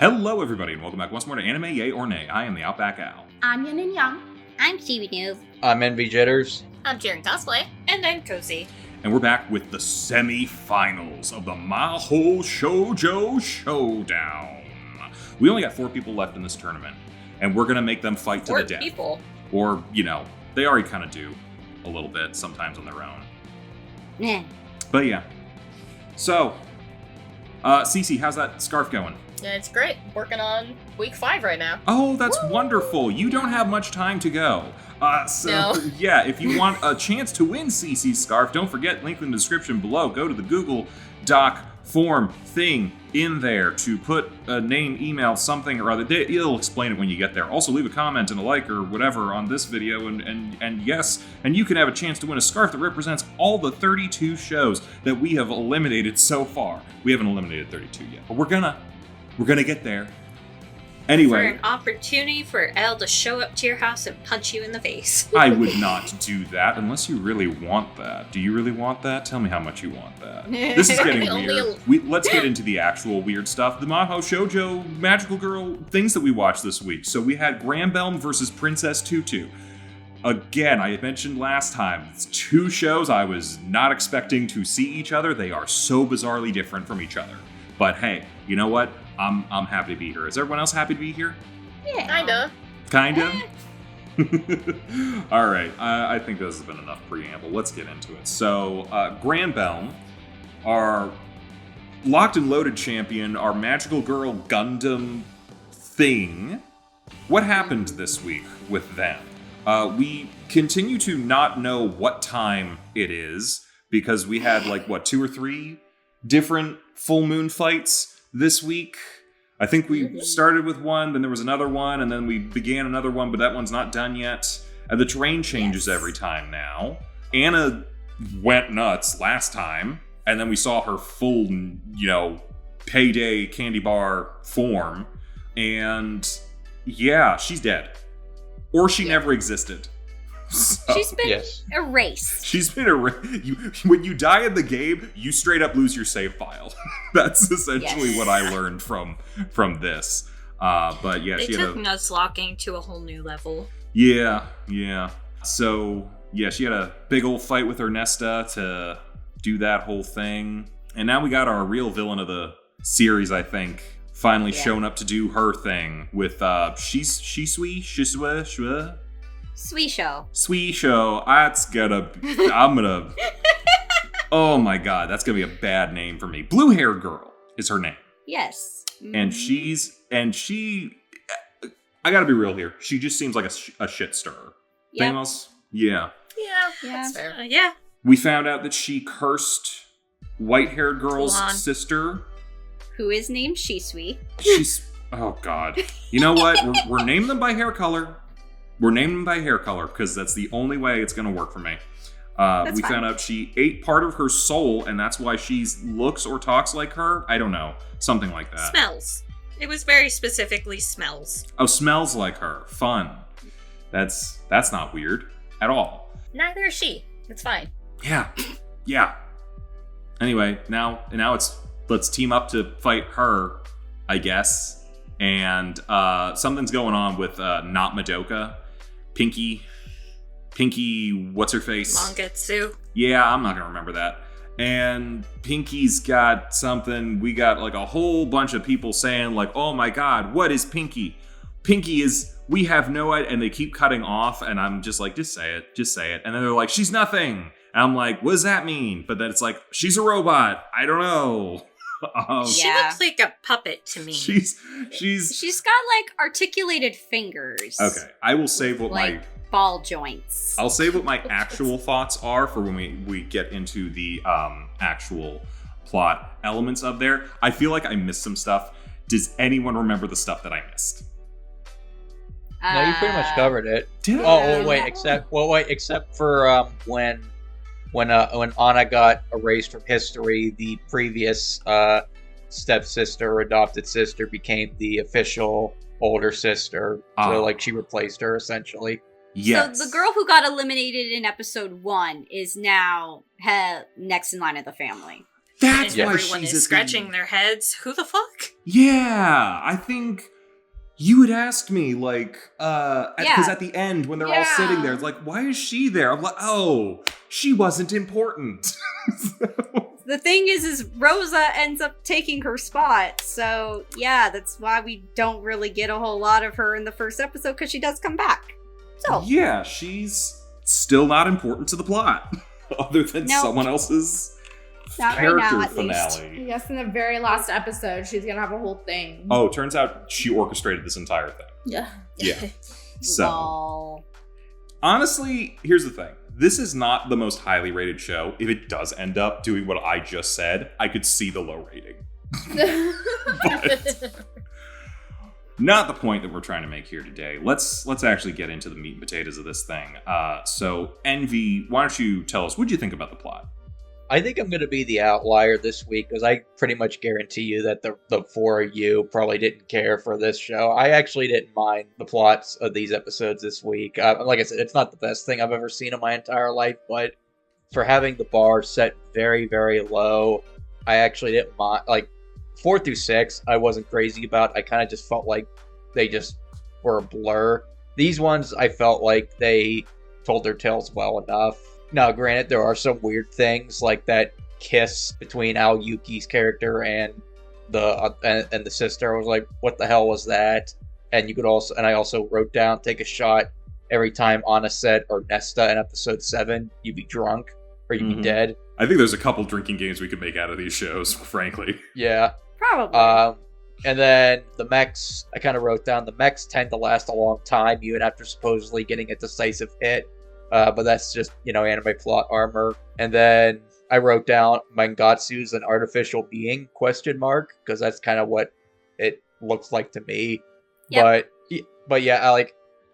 Hello, everybody, and welcome back once more to Anime Yay or Nay. I am the AYoN. I'm Yin and Yang. I'm Kiwi Noob. I'm Envy Jitters. I'm Jaren Cosplay. And I'm Cozy. And we're back with the semi-finals of the Mahou Shoujo Showdown. We only got 4 people left in this tournament, and we're going to make them fight to the death. 4 people. Or, you know, they already kind of do a little bit sometimes on their own. Yeah. But yeah. So, Cece, how's that scarf going? Yeah, it's great. Working on week 5 right now. Oh, that's wonderful. You don't have much time to go. No. Yeah, if you want a chance to win CC's scarf, don't forget, link in the description below. Go to the Google Doc form thing in there to put a name, email, something or other. It'll explain it when you get there. Also, leave a comment and a like or whatever on this video, and yes, and you can have a chance to win a scarf that represents all the 32 shows that we have eliminated so far. We haven't eliminated 32 yet, but we're gonna get there. Anyway. For an opportunity for Elle to show up to your house and punch you in the face. I would not do that unless you really want that. Do you really want that? Tell me how much you want that. This is getting weird. Let's get into the actual weird stuff. The Mahou Shoujo Magical Girl things that we watched this week. So we had Granbelm versus Princess Tutu. Again, I had mentioned last time, it's 2 shows I was not expecting to see each other. They are so bizarrely different from each other. But hey, you know what? I'm happy to be here. Is everyone else happy to be here? Yeah. Kinda? All right. I think this has been enough preamble. Let's get into it. So, Granbelm, our locked and loaded champion, our magical girl Gundam thing. What happened this week with them? We continue to not know what time it is because we had 2 or 3 different full moon fights this week. I think we started with one, then there was another one, and then we began another one, but that one's not done yet. And the terrain changes every time now. Anna went nuts last time, and then we saw her full, payday candy bar form. And yeah, she's dead. Or she never existed. So, she's been erased. She's been erased. When you die in the game, you straight up lose your save file. That's essentially what I learned from this. But yeah, they took Nuzlocking to a whole new level. Yeah. So yeah, she had a big old fight with Ernesta to do that whole thing, and now we got our real villain of the series, I think, finally shown up to do her thing with Shisui. Shoujo. I'm gonna. Oh my god, that's gonna be a bad name for me. Blue Hair Girl is her name. Yes. And she. I gotta be real here. She just seems like a shit stirrer. Yep. Famous? Yeah. Yeah, that's fair. Yeah. We found out that she cursed white-haired girl's sister, who is named Shisui. Oh god. You know what? We're naming them by hair color. We're naming them by hair color because that's the only way it's going to work for me. We found out she ate part of her soul, and that's why she looks or talks like her. I don't know. Something like that. Smells. It was very specifically smells. Oh, smells like her. Fun. That's not weird at all. Neither is she. It's fine. Yeah. Anyway, now let's team up to fight her, I guess. And something's going on with not Madoka. Pinky, what's her face? Mangetsu. Yeah, I'm not gonna remember that. And Pinky's got something. We got a whole bunch of people saying oh my god, what is Pinky? Pinky is, we have no idea. And they keep cutting off, and I'm just just say it. And then they're like, she's nothing. And I'm like, what does that mean? But then it's she's a robot. I don't know. She looks like a puppet to me. She's got articulated fingers. Okay, I will save what my ball joints. I'll save what my actual thoughts are for when we get into the actual plot elements of there. I feel like I missed some stuff. Does anyone remember the stuff that I missed? No, you pretty much covered it. Did I? Except for when Anna got erased from history, the previous stepsister or adopted sister became the official older sister. So she replaced her essentially. Yes. So the girl who got eliminated in episode 1 is now next in line of the family. That's and why everyone she's is at scratching the... their heads. Who the fuck? Yeah, I think you had asked me, like, because Yeah. at the end, when they're all sitting there, it's like, why is she there? I'm like, oh, she wasn't important. The thing is Rosa ends up taking her spot. So, yeah, that's why we don't really get a whole lot of her in the first episode, because she does come back. So. Yeah, she's still not important to the plot, other than someone else's Not character right now, at finale. Yes, in the very last episode, she's gonna have a whole thing. Oh, turns out she orchestrated this entire thing. Yeah. Yeah. So, Lol. honestly, here's the thing. This is not the most highly rated show. If it does end up doing what I just said, I could see the low rating. But not the point that we're trying to make here today. Let's actually get into the meat and potatoes of this thing. So, Envy, why don't you tell us, what do you think about the plot? I think I'm going to be the outlier this week because I pretty much guarantee you that the four of you probably didn't care for this show. I actually didn't mind the plots of these episodes this week. Like I said, it's not the best thing I've ever seen in my entire life, but for having the bar set very, very low, I actually didn't mind. Like, 4 through 6, I wasn't crazy about. I kind of just felt like they just were a blur. These ones, I felt like they told their tales well enough. Now, granted, there are some weird things, like that kiss between Al Yuki's character and the sister. I was like, what the hell was that? And I also wrote down, take a shot every time Anna said, or Nesta in episode 7, you'd be drunk, or you'd be dead. I think there's a couple drinking games we could make out of these shows, frankly. Yeah. Probably. And then the mechs, I kind of wrote down, the mechs tend to last a long time, even after supposedly getting a decisive hit. But that's just, anime plot armor. And then I wrote down Mangatsu's an artificial being, ? Because that's kind of what it looks like to me. Yep. But yeah,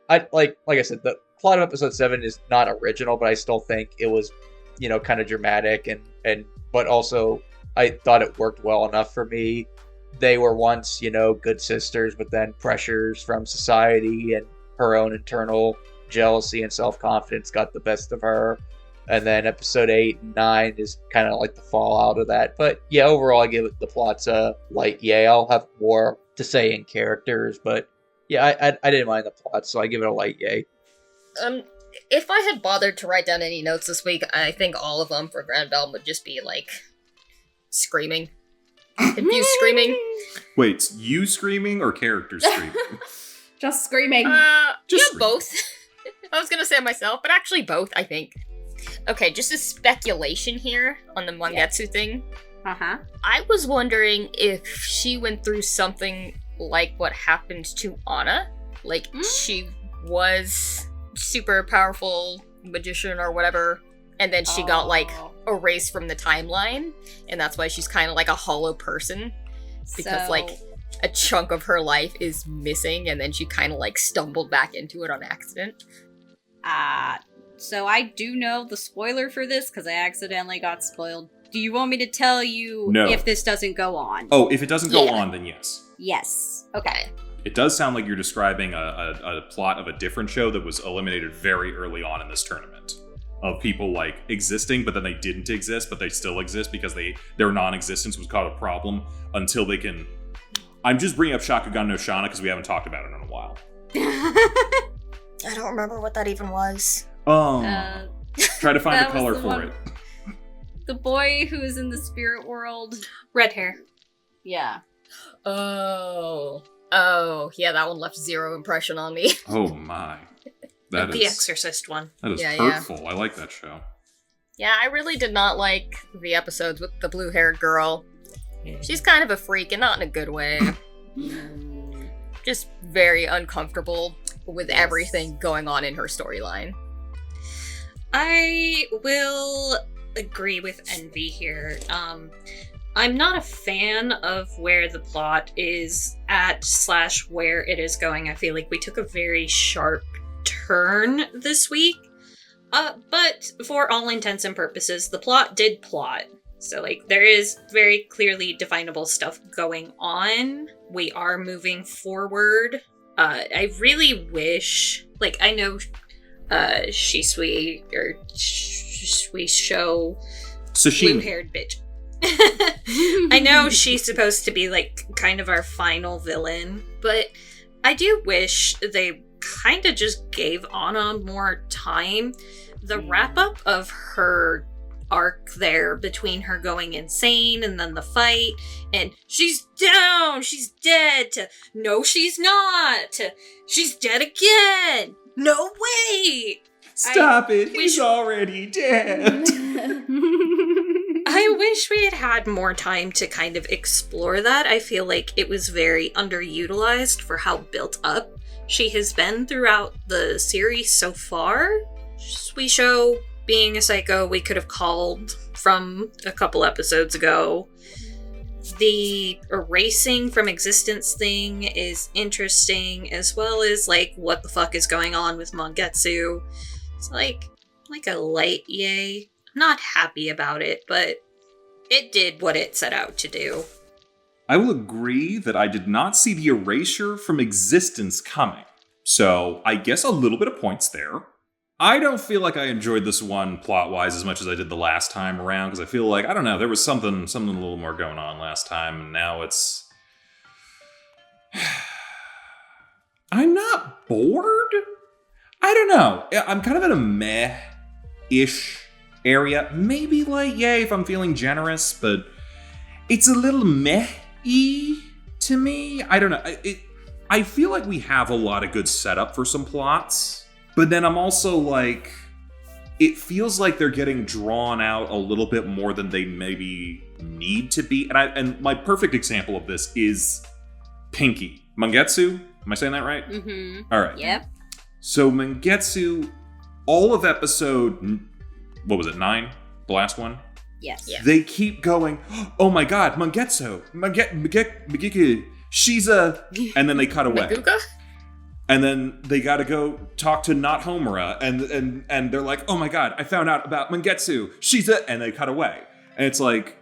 I like I said, the plot of episode 7 is not original, but I still think it was, kind of dramatic but also I thought it worked well enough for me. They were once, good sisters, but then pressures from society and her own internal jealousy and self-confidence got the best of her. And then episode 8 and 9 is kind of like the fallout of that. But yeah, overall, I give it the plots a light yay. I'll have more to say in characters, but yeah, I didn't mind the plot, so I give it a light yay. If I had bothered to write down any notes this week, I think all of them for Granbelm would just be like screaming. Confused screaming. Wait, you screaming or characters screaming? Just screaming. Just both. I was gonna say myself, but actually both, I think. Okay, just a speculation here on the Mangetsu thing. Uh-huh. I was wondering if she went through something like what happened to Anna. Like, she was super powerful magician or whatever, and then she got, erased from the timeline, and that's why she's kind of like a hollow person. Because, a chunk of her life is missing, and then she kind of, stumbled back into it on accident. So I do know the spoiler for this, because I accidentally got spoiled. Do you want me to tell you if this doesn't go on? Oh, if it doesn't go on, then yes. Yes. Okay. It does sound like you're describing a plot of a different show that was eliminated very early on in this tournament. Of people, existing, but then they didn't exist, but they still exist because their non-existence was called a problem until they can... I'm just bringing up Shakugan no Shana because we haven't talked about it in a while. I don't remember what that even was. Try to find a color for it. The boy who is in the spirit world. Red hair. Yeah. Oh, yeah, that one left zero impression on me. Oh my. That The is Exorcist one. That is Yeah, hurtful. Yeah. I like that show. Yeah, I really did not like the episodes with the blue-haired girl. She's kind of a freak, and not in a good way. Just very uncomfortable with everything going on in her storyline. I will agree with Envy here. I'm not a fan of where the plot is at / where it is going. I feel like we took a very sharp turn this week. But for all intents and purposes, the plot did plot. So, there is very clearly definable stuff going on. We are moving forward. I really wish, I know Shisui, or Shisui show, Sashimi. blue-haired bitch. I know she's supposed to be like kind of our final villain, but I do wish they kind of just gave Anna more time. The wrap up of her arc there between her going insane and then the fight and she's down, she's dead, to no she's not, to she's dead again, no way, Stop it, he's already dead. I wish we had more time to kind of explore that. I feel like it was very underutilized for how built up she has been throughout the series so far. Shoujo being a psycho we could have called from a couple episodes ago. The erasing from existence thing is interesting, as well as like what the fuck is going on with Mangetsu. It's like a light yay. I'm not happy about it, but it did what it set out to do. I will agree that I did not see the erasure from existence coming. So I guess a little bit of points there. I don't feel like I enjoyed this one plot-wise as much as I did the last time around, because I feel like, I don't know, there was something a little more going on last time, and now it's... I'm not bored? I don't know. I'm kind of in a meh-ish area. Maybe like, yay, if I'm feeling generous, but it's a little meh-y to me. I don't know. I feel like we have a lot of good setup for some plots. But then I'm also like, it feels like they're getting drawn out a little bit more than they maybe need to be. And my perfect example of this is Pinky. Mangetsu? Am I saying that right? Mm-hmm. All right. Yep. So Mangetsu, all of episode, what was it, 9? The last one? Yes. Yeah. They keep going, oh my god, Mangetsu, Mageki, she's a... And then they cut away. Maguka? And then they gotta go talk to Not Homura, and they're like, oh my god, I found out about Mangetsu, she's a... And they cut away. And it's like,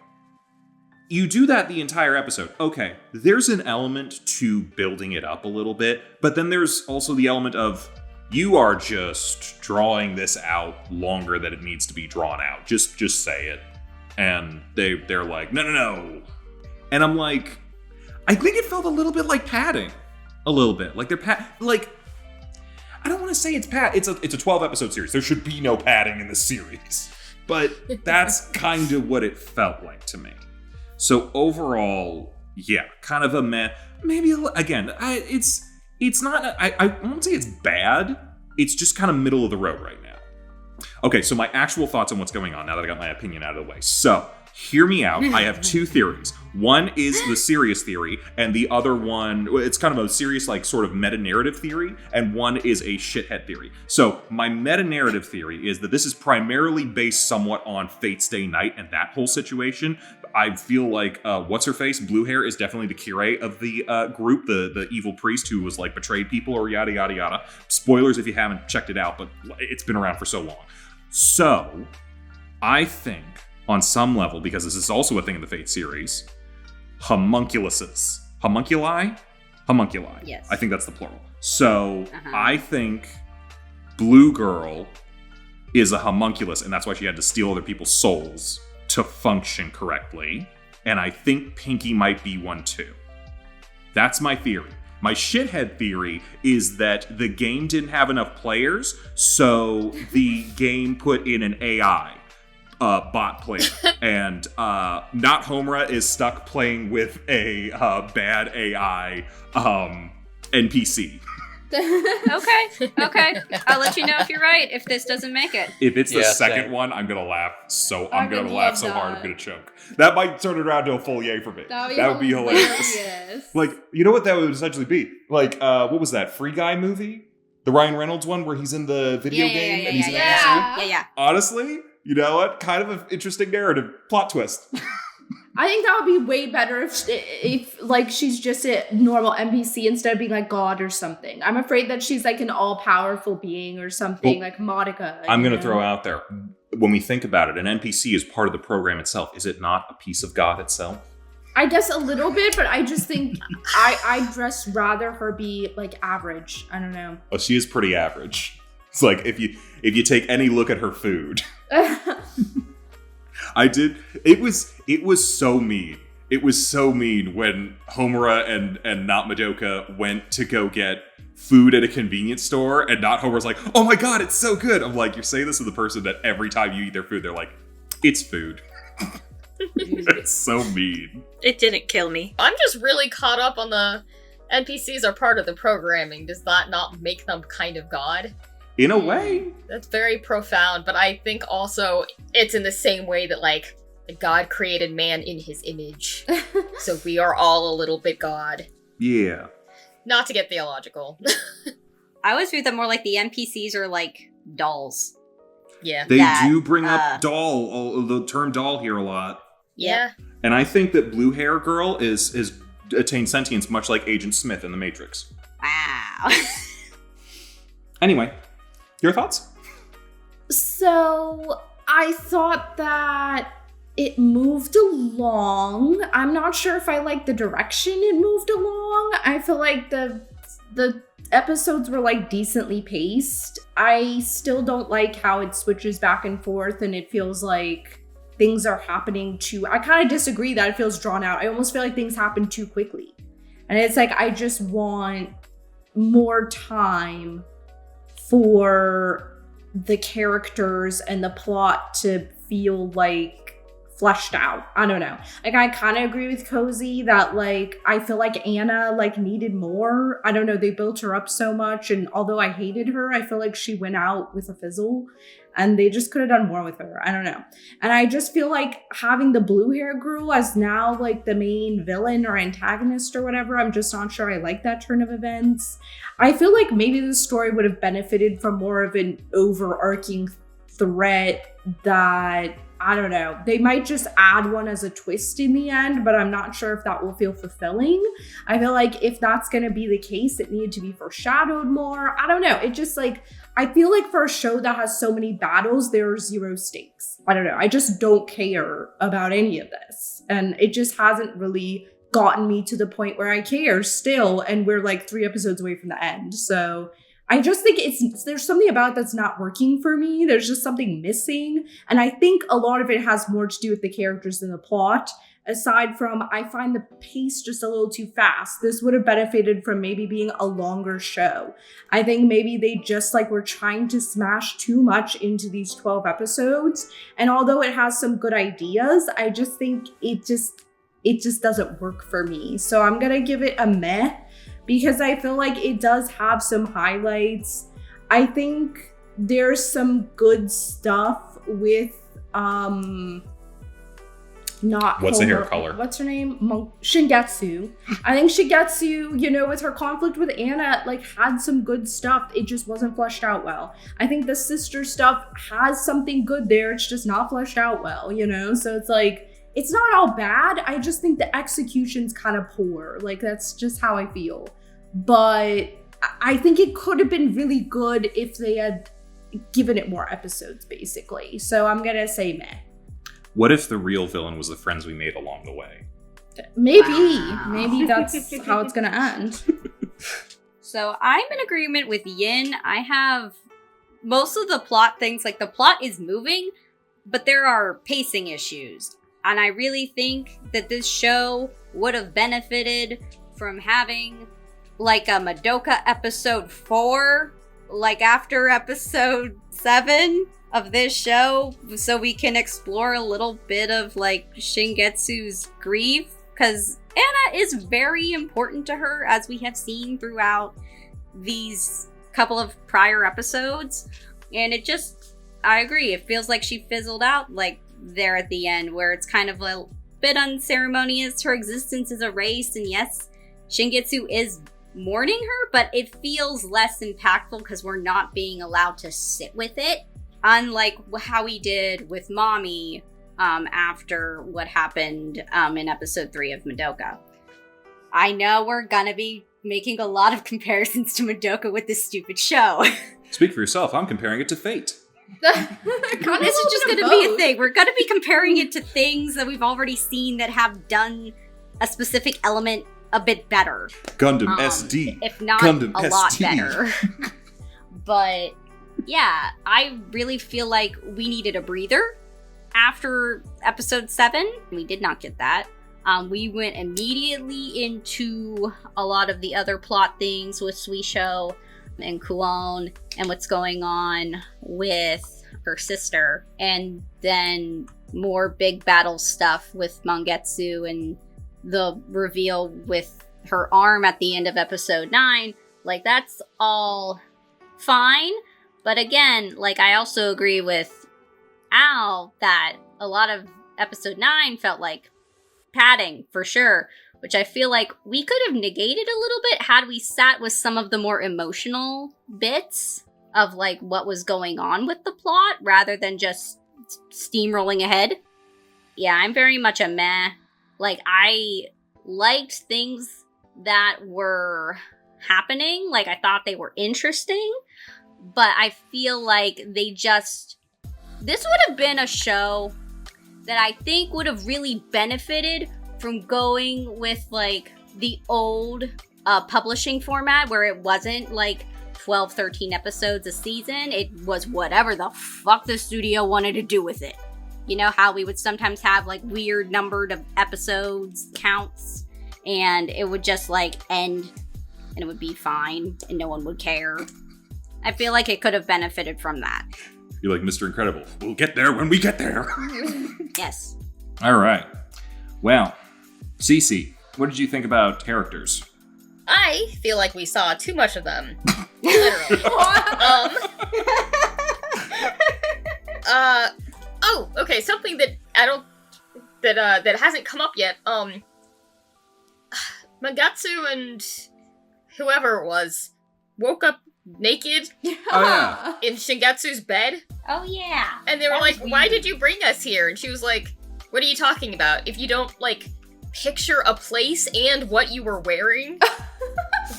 you do that the entire episode. Okay, there's an element to building it up a little bit, but then there's also the element of, you are just drawing this out longer than it needs to be drawn out. Just say it. And they're like, no. And I'm like, I think it felt a little bit like padding. A little bit. Like they're like, I don't want to say it's it's a 12 episode series. There should be no padding in the series. But that's kind of what it felt like to me. So overall, yeah, kind of a meh. Maybe again, it's not. I won't say it's bad. It's just kind of middle of the road right now. Okay, so my actual thoughts on what's going on now that I got my opinion out of the way. So hear me out. I have two theories. One is the serious theory, and the other one, it's kind of a serious, like, sort of meta-narrative theory, and one is a shithead theory. So my meta-narrative theory is that this is primarily based somewhat on Fate's Day Night and that whole situation. I feel like, what's-her-face, Blue Hair, is definitely the Kirei of the group, the evil priest who was, like, betrayed people or yada, yada, yada. Spoilers if you haven't checked it out, but it's been around for so long. So, I think, on some level, because this is also a thing in the Fate series, homunculuses. Homunculi? Homunculi. Yes. I think that's the plural. So, I think Blue Girl is a homunculus, and that's why she had to steal other people's souls to function correctly. And I think Pinky might be one too. That's my theory. My shithead theory is that the game didn't have enough players, so the game put in an AI bot player. And Not Homura is stuck playing with a bad AI NPC. Okay. I'll let you know if you're right, if this doesn't make it. If it's the second same. one, I'm gonna laugh I'm gonna gonna laugh love so hard I'm that. gonna choke. That might turn it around to a full yay for me. That would be hilarious. Like, you know what that would essentially be? Like, what was that Free Guy movie? The Ryan Reynolds one where he's in the video game and he's in yeah. the Yeah. Honestly, you know what? Kind of an interesting narrative plot twist. I think that would be way better if like she's just a normal NPC instead of being like God or something. I'm afraid that she's like an all-powerful being or something, Well, like Monica. I'm going to throw out there, when we think about it, an NPC is part of the program itself. Is it not a piece of God itself? I guess a little bit, but I just think I'd just rather her be like average. I don't know. Oh, she is pretty average. It's like if you take any look at her food. It was so mean. It was so mean when Homura and not Madoka went to go get food at a convenience store, and not Homura's like, oh my god, it's so good. I'm like, you're saying this to the person that every time you eat their food, they're like, it's food. It's so mean. It didn't kill me. I'm just really caught up on the NPCs are part of the programming. Does that not make them kind of God? In a way. That's very profound, but I think also it's in the same way that, like, God created man in his image. So we are all a little bit God. Yeah. Not to get theological. I always view them more like the NPCs are like dolls. Yeah. They do bring up the term doll here a lot. Yeah. And I think that blue hair girl is attained sentience much like Agent Smith in The Matrix. Wow. Anyway, your thoughts? So, I thought that it moved along. I'm not sure if I like the direction it moved along. I feel like the episodes were like decently paced. I still don't like how it switches back and forth and it feels like things are happening I kind of disagree that it feels drawn out. I almost feel like things happen too quickly. And it's like, I just want more time for the characters and the plot to feel like fleshed out. I don't know. Like, I kind of agree with Cozy that, like, I feel like Anna, like, needed more. I don't know. They built her up so much. And although I hated her, I feel like she went out with a fizzle. And they just could have done more with her. I don't know. And I just feel like having the blue hair girl as now, like, the main villain or antagonist or whatever, I'm just not sure I like that turn of events. I feel like maybe the story would have benefited from more of an overarching threat that, I don't know, they might just add one as a twist in the end, but I'm not sure if that will feel fulfilling. I feel like if that's going to be the case, it needed to be foreshadowed more. I don't know. It just, like, I feel like for a show that has so many battles, there are zero stakes. I don't know. I just don't care about any of this. And it just hasn't really gotten me to the point where I care still. And we're like 3 episodes away from the end. So I just think there's something about it that's not working for me. There's just something missing. And I think a lot of it has more to do with the characters than the plot. Aside from, I find the pace just a little too fast. This would have benefited from maybe being a longer show. I think maybe they just like were trying to smash too much into these 12 episodes. And although it has some good ideas, I just think it just doesn't work for me. So I'm gonna give it a meh, because I feel like it does have some highlights. I think there's some good stuff with not what's the hair Homer, color? What's her name? Shingetsu. I think Shingetsu, you know, with her conflict with Anna, like, had some good stuff. It just wasn't fleshed out well. I think the sister stuff has something good there. It's just not fleshed out well, you know? So it's like, it's not all bad. I just think the execution's kind of poor. Like, that's just how I feel. But I think it could have been really good if they had given it more episodes, basically. So I'm gonna say meh. What if the real villain was the friends we made along the way? Maybe. Wow. Maybe that's how it's gonna end. So I'm in agreement with Yin. I have most of the plot things, like the plot is moving, but there are pacing issues. And I really think that this show would have benefited from having like a Madoka episode 4, like after episode 7 of this show, so we can explore a little bit of like Shingetsu's grief, because Anna is very important to her, as we have seen throughout these couple of prior episodes. And it just, I agree, it feels like she fizzled out like there at the end, where it's kind of a bit unceremonious. Her existence is erased, and yes, Shingetsu is mourning her, but it feels less impactful because we're not being allowed to sit with it, unlike how we did with Mommy after what happened in episode 3 of Madoka. I know we're gonna be making a lot of comparisons to Madoka with this stupid show. Speak for yourself. I'm comparing it to Fate. This is just gonna be a thing. We're gonna be comparing it to things that we've already seen that have done a specific element a bit better. Gundam SD. If not Gundam a lot ST. better. But yeah, I really feel like we needed a breather. after episode 7, we did not get that. We went immediately into a lot of the other plot things with Shoujo and Kuon and what's going on with her sister. And then more big battle stuff with Mangetsu and the reveal with her arm at the end of episode 9. Like, that's all fine. But again, like, I also agree with Al that a lot of episode 9 felt like padding for sure, which I feel like we could have negated a little bit had we sat with some of the more emotional bits of like what was going on with the plot rather than just steamrolling ahead. Yeah, I'm very much a meh. Like, I liked things that were happening. Like, I thought they were interesting, but I feel like this would have been a show that I think would have really benefited from going with, like, the old publishing format where it wasn't, like, 12, 13 episodes a season. It was whatever the fuck the studio wanted to do with it. You know how we would sometimes have, like, weird numbered episodes counts, and it would just, like, end, and it would be fine, and no one would care. I feel like it could have benefited from that. You're like Mr. Incredible. We'll get there when we get there. Yes. All right. Well, Cece, what did you think about characters? I feel like we saw too much of them. Literally. Oh, okay, something that I don't that hasn't come up yet. Mangetsu and whoever it was woke up naked Oh, yeah. in Shingetsu's bed. Oh, yeah. And they were That like, was why weird. did you bring us here? And she was like, what are you talking about? If you don't, like, picture a place and what you were wearing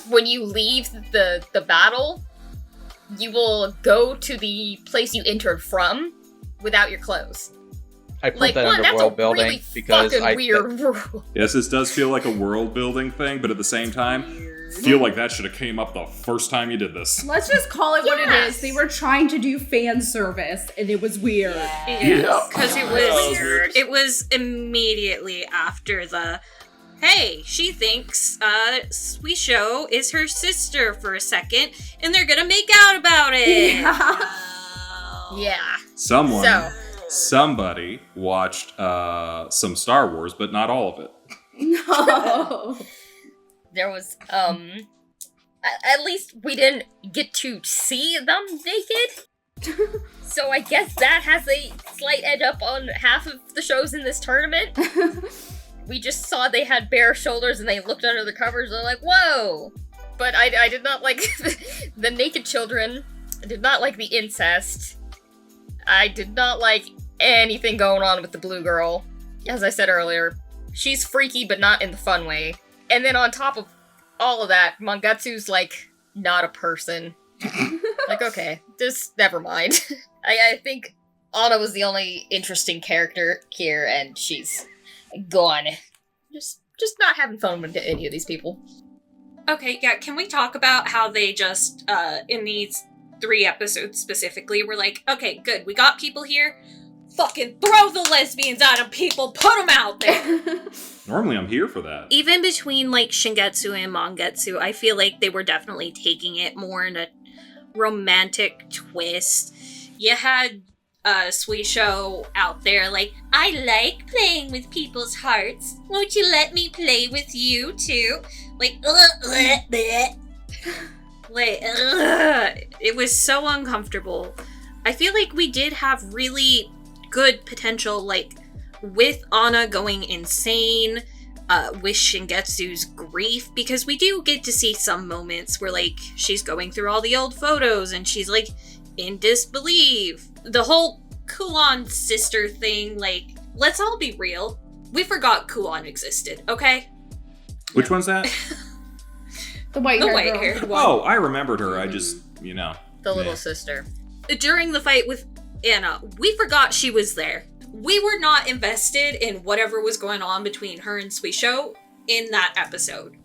when you leave the battle, you will go to the place you entered from without your clothes. I put Like, that one, under that's world a building really because fucking weird rule. Yes, this does feel like a world building thing, but at the same time, feel like that should have came up the first time you did this. Let's just call it what it Yes. is. They were trying to do fan service, and it was weird. Yes, because That was weird. it was immediately after the, hey, she thinks Shoujo is her sister for a second, and they're gonna make out about it. Yeah. Somebody watched some Star Wars, but not all of it. No. There was, at least we didn't get to see them naked. So I guess that has a slight edge up on half of the shows in this tournament. We just saw they had bare shoulders and they looked under the covers and they're like, whoa! But I did not like the naked children. I did not like the incest. I did not like anything going on with the blue girl. As I said earlier, she's freaky but not in the fun way. And then on top of all of that, Mangetsu's like not a person. Like, okay, just never mind. I think Anna was the only interesting character here, and she's gone. Just not having fun with any of these people. Okay, yeah, can we talk about how they just, in these 3 episodes specifically, were like, okay, good, we got people here, fucking throw the lesbians at them, people, put them out there! Normally I'm here for that. Even between, like, Shingetsu and Mangetsu, I feel like they were definitely taking it more in a romantic twist. You had Shoujo out there like, I like playing with people's hearts. Won't you let me play with you too? Like, it was so uncomfortable. I feel like we did have really good potential, like, with Anna going insane, with Shingetsu's grief, because we do get to see some moments where, like, she's going through all the old photos and she's, like, in disbelief. The whole Kuon sister thing, like, let's all be real. We forgot Kuon existed, okay? Which one's that? The white-haired white-haired girl. one. Oh, I remembered her. I just, The meh. little sister. During the fight with Anna, we forgot she was there. We were not invested in whatever was going on between her and Shoujo in that episode.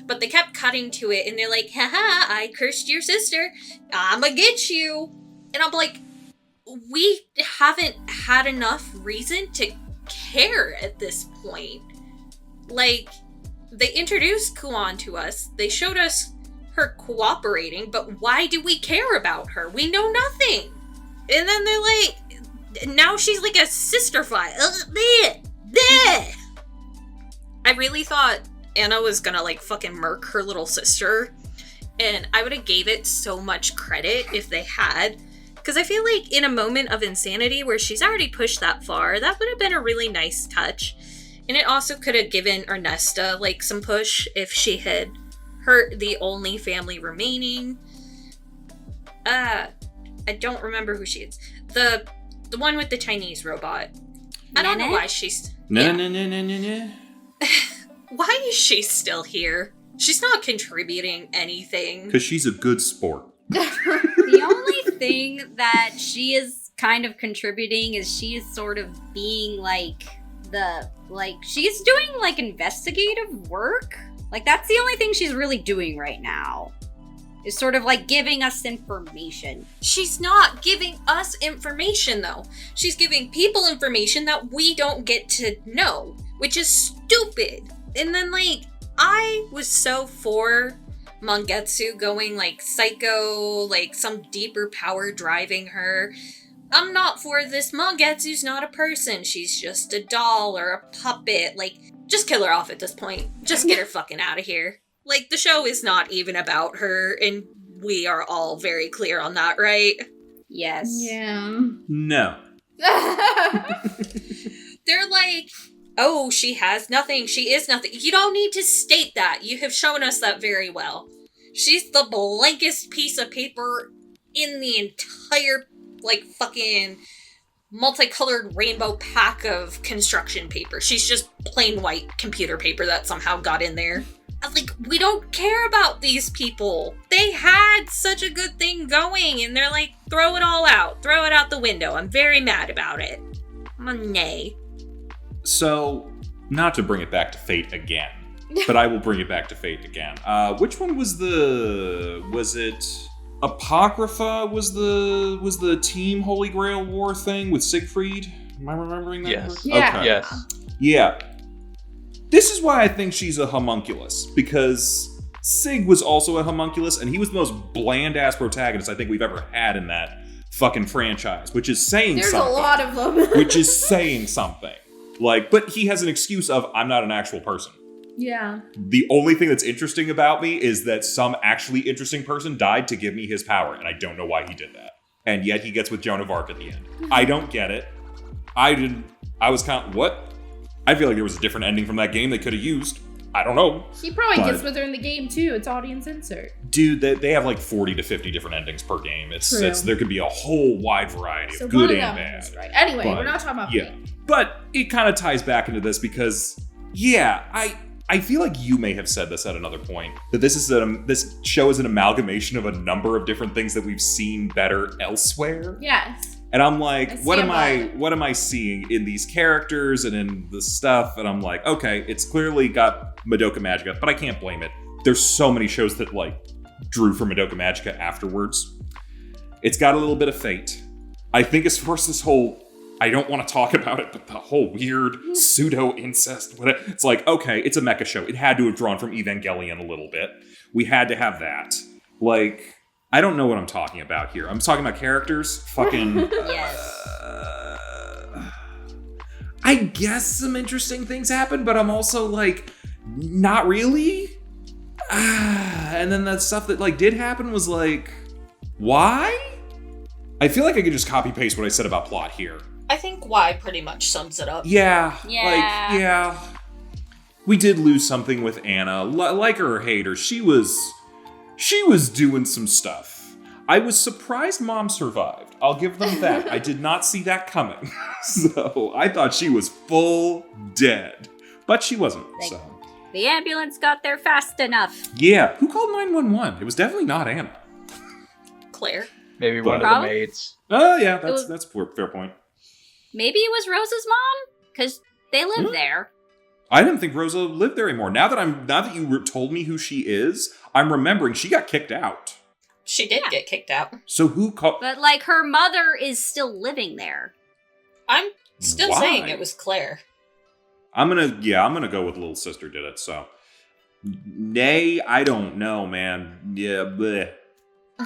But they kept cutting to it, and they're like, haha, I cursed your sister. I'ma get you. And I'm like, we haven't had enough reason to care at this point. Like, they introduced Kuan to us, they showed us her cooperating, but why do we care about her? We know nothing. And then they're like, now she's like a sister file. I really thought Anna was gonna like fucking murk her little sister, and I would have gave it so much credit if they had, because I feel like in a moment of insanity where she's already pushed that far, that would have been a really nice touch. And it also could have given Ernesta like some push if she had hurt the only family remaining. I don't remember who she is. The one with the Chinese robot. I don't know why she's... No. Why is she still here? She's not contributing anything. Because she's a good sport. The only thing that she is kind of contributing is she is sort of being she's doing like investigative work. Like, that's the only thing she's really doing right now. Is sort of like giving us information. She's not giving us information, though. She's giving people information that we don't get to know, which is stupid. And then, like, I was so for Mangetsu going, like, psycho, like, some deeper power driving her. I'm not for this. Mangetsu's not a person. She's just a doll or a puppet. Like, just kill her off at this point. Just get her fucking out of here. Like, the show is not even about her, and we are all very clear on that, right? Yes. Yeah. No. They're like, oh, she has nothing, she is nothing. You don't need to state that. You have shown us that very well. She's the blankest piece of paper in the entire, like, fucking multicolored rainbow pack of construction paper. She's just plain white computer paper that somehow got in there. Like, we don't care about these people. They had such a good thing going, and they're like, throw it all out. Throw it out the window. I'm very mad about it. I'm a nay. So, not to bring it back to Fate again, but I will bring it back to Fate again. Which one was it Apocrypha was the Team Holy Grail War thing with Siegfried? Am I remembering that? Yes. Yeah. Okay. Yes. Yeah. This is why I think she's a homunculus, because Sig was also a homunculus, and he was the most bland-ass protagonist I think we've ever had in that fucking franchise, which is saying There's something. a lot of them. Which is saying something. Like, but he has an excuse of, I'm not an actual person. Yeah. The only thing that's interesting about me is that some actually interesting person died to give me his power, and I don't know why he did that. And yet he gets with Joan of Arc at the end. I don't get it. I was kind of, what? I feel like there was a different ending from that game they could have used. I don't know. He probably But- gets with her in the game too. It's audience insert. Dude, they have like 40 to 50 different endings per game. True. There could be a whole wide variety So of one good of and them is bad. right. Anyway, But, we're not talking about yeah. Fate. But it kind of ties back into this because, yeah, I feel like you may have said this at another point, that this show is an amalgamation of a number of different things that we've seen better elsewhere. Yes. And I'm like, I what stand am I seeing in these characters and in the stuff? And I'm like, okay, it's clearly got Madoka Magica, but I can't blame it. There's so many shows that like drew from Madoka Magica afterwards. It's got a little bit of Fate. I think as far as this whole, I don't want to talk about it, but the whole weird pseudo-incest, it's like, okay, it's a mecha show. It had to have drawn from Evangelion a little bit. We had to have that. Like, I don't know what I'm talking about here. I'm talking about characters. Fucking... Yes. I guess some interesting things happen, but I'm also like, not really? And then that stuff that like did happen was like, why? I feel like I could just copy-paste what I said about plot here. I think Y pretty much sums it up. Yeah. Yeah. Like, yeah. We did lose something with Anna. Like her or hate her, she was doing some stuff. I was surprised Mom survived. I'll give them that. I did not see that coming. So I thought she was full dead. But she wasn't, so. The ambulance got there fast enough. Yeah. Who called 911? It was definitely not Anna. Claire. Maybe one of the Probably. maids. Oh, yeah. was- That's a fair point. Maybe it was Rose's mom? Because they live there. I didn't think Rosa lived there anymore. Now that you told me who she is, I'm remembering she got kicked out. She did get kicked out. So who called? But, like, her mother is still living there. I'm still Why? saying it was Claire. I'm gonna go with little sister did it. So, nay, I don't know, man. Yeah, bleh.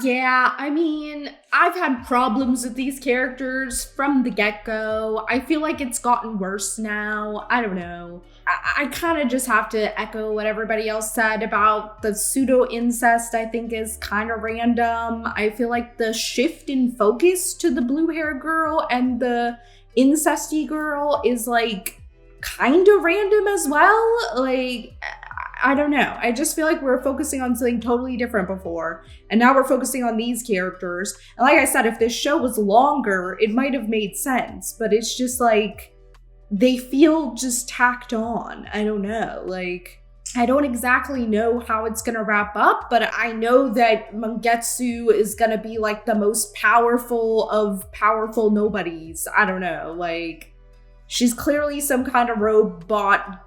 Yeah, I mean, I've had problems with these characters from the get-go. I feel like it's gotten worse now. I don't know. I kind of just have to echo what everybody else said about the pseudo-incest, I think is kind of random. I feel like the shift in focus to the blue-haired girl and the incesty girl is, like, kind of random as well. Like, I don't know. I just feel like we're focusing on something totally different before. And now we're focusing on these characters. And like I said, if this show was longer, it might have made sense. But it's just like, they feel just tacked on. I don't know. Like, I don't exactly know how it's going to wrap up. But I know that Mangetsu is going to be like the most powerful of powerful nobodies. I don't know. Like, she's clearly some kind of robot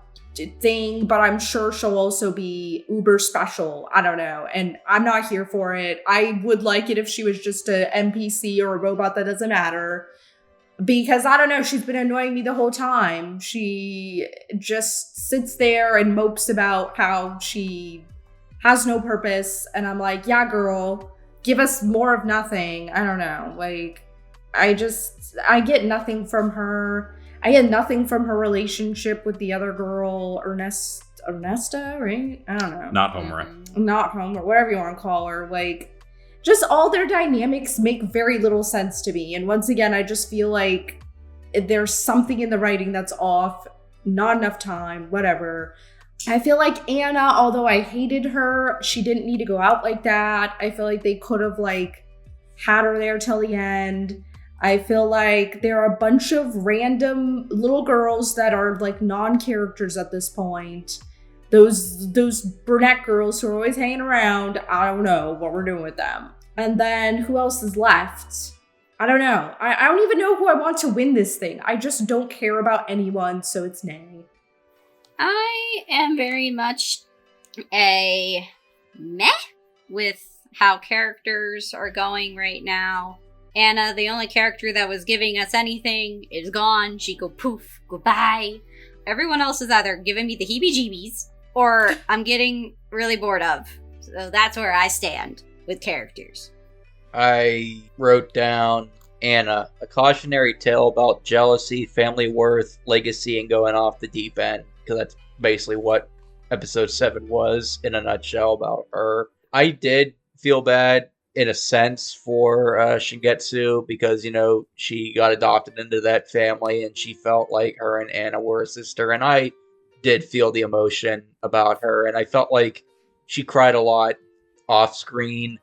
thing, but I'm sure she'll also be uber special. I don't know. And I'm not here for it. I would like it if she was just a NPC or a robot that doesn't matter. Because I don't know, she's been annoying me the whole time. She just sits there and mopes about how she has no purpose. And I'm like, yeah, girl, give us more of nothing. I don't know. Like, I get nothing from her. I get nothing from her relationship with the other girl, Ernesta, right? I don't know. Not Homer. Not Homer, whatever you want to call her. Like, just all their dynamics make very little sense to me. And once again, I just feel like there's something in the writing that's off, not enough time, whatever. I feel like Anna, although I hated her, she didn't need to go out like that. I feel like they could have, like, had her there till the end. I feel like there are a bunch of random little girls that are like non-characters at this point. Those brunette girls who are always hanging around, I don't know what we're doing with them. And then who else is left? I don't know. I don't even know who I want to win this thing. I just don't care about anyone, so it's nay. I am very much a meh with how characters are going right now. Anna, the only character that was giving us anything, is gone. She go poof, goodbye. Everyone else is either giving me the heebie-jeebies, or I'm getting really bored of. So that's where I stand with characters. I wrote down Anna, a cautionary tale about jealousy, family worth, legacy, and going off the deep end. Because that's basically what episode 7 was in a nutshell about her. I did feel bad in a sense for Shingetsu because, you know, she got adopted into that family and she felt like her and Anna were a sister. And I did feel the emotion about her. And I felt like she cried a lot off screen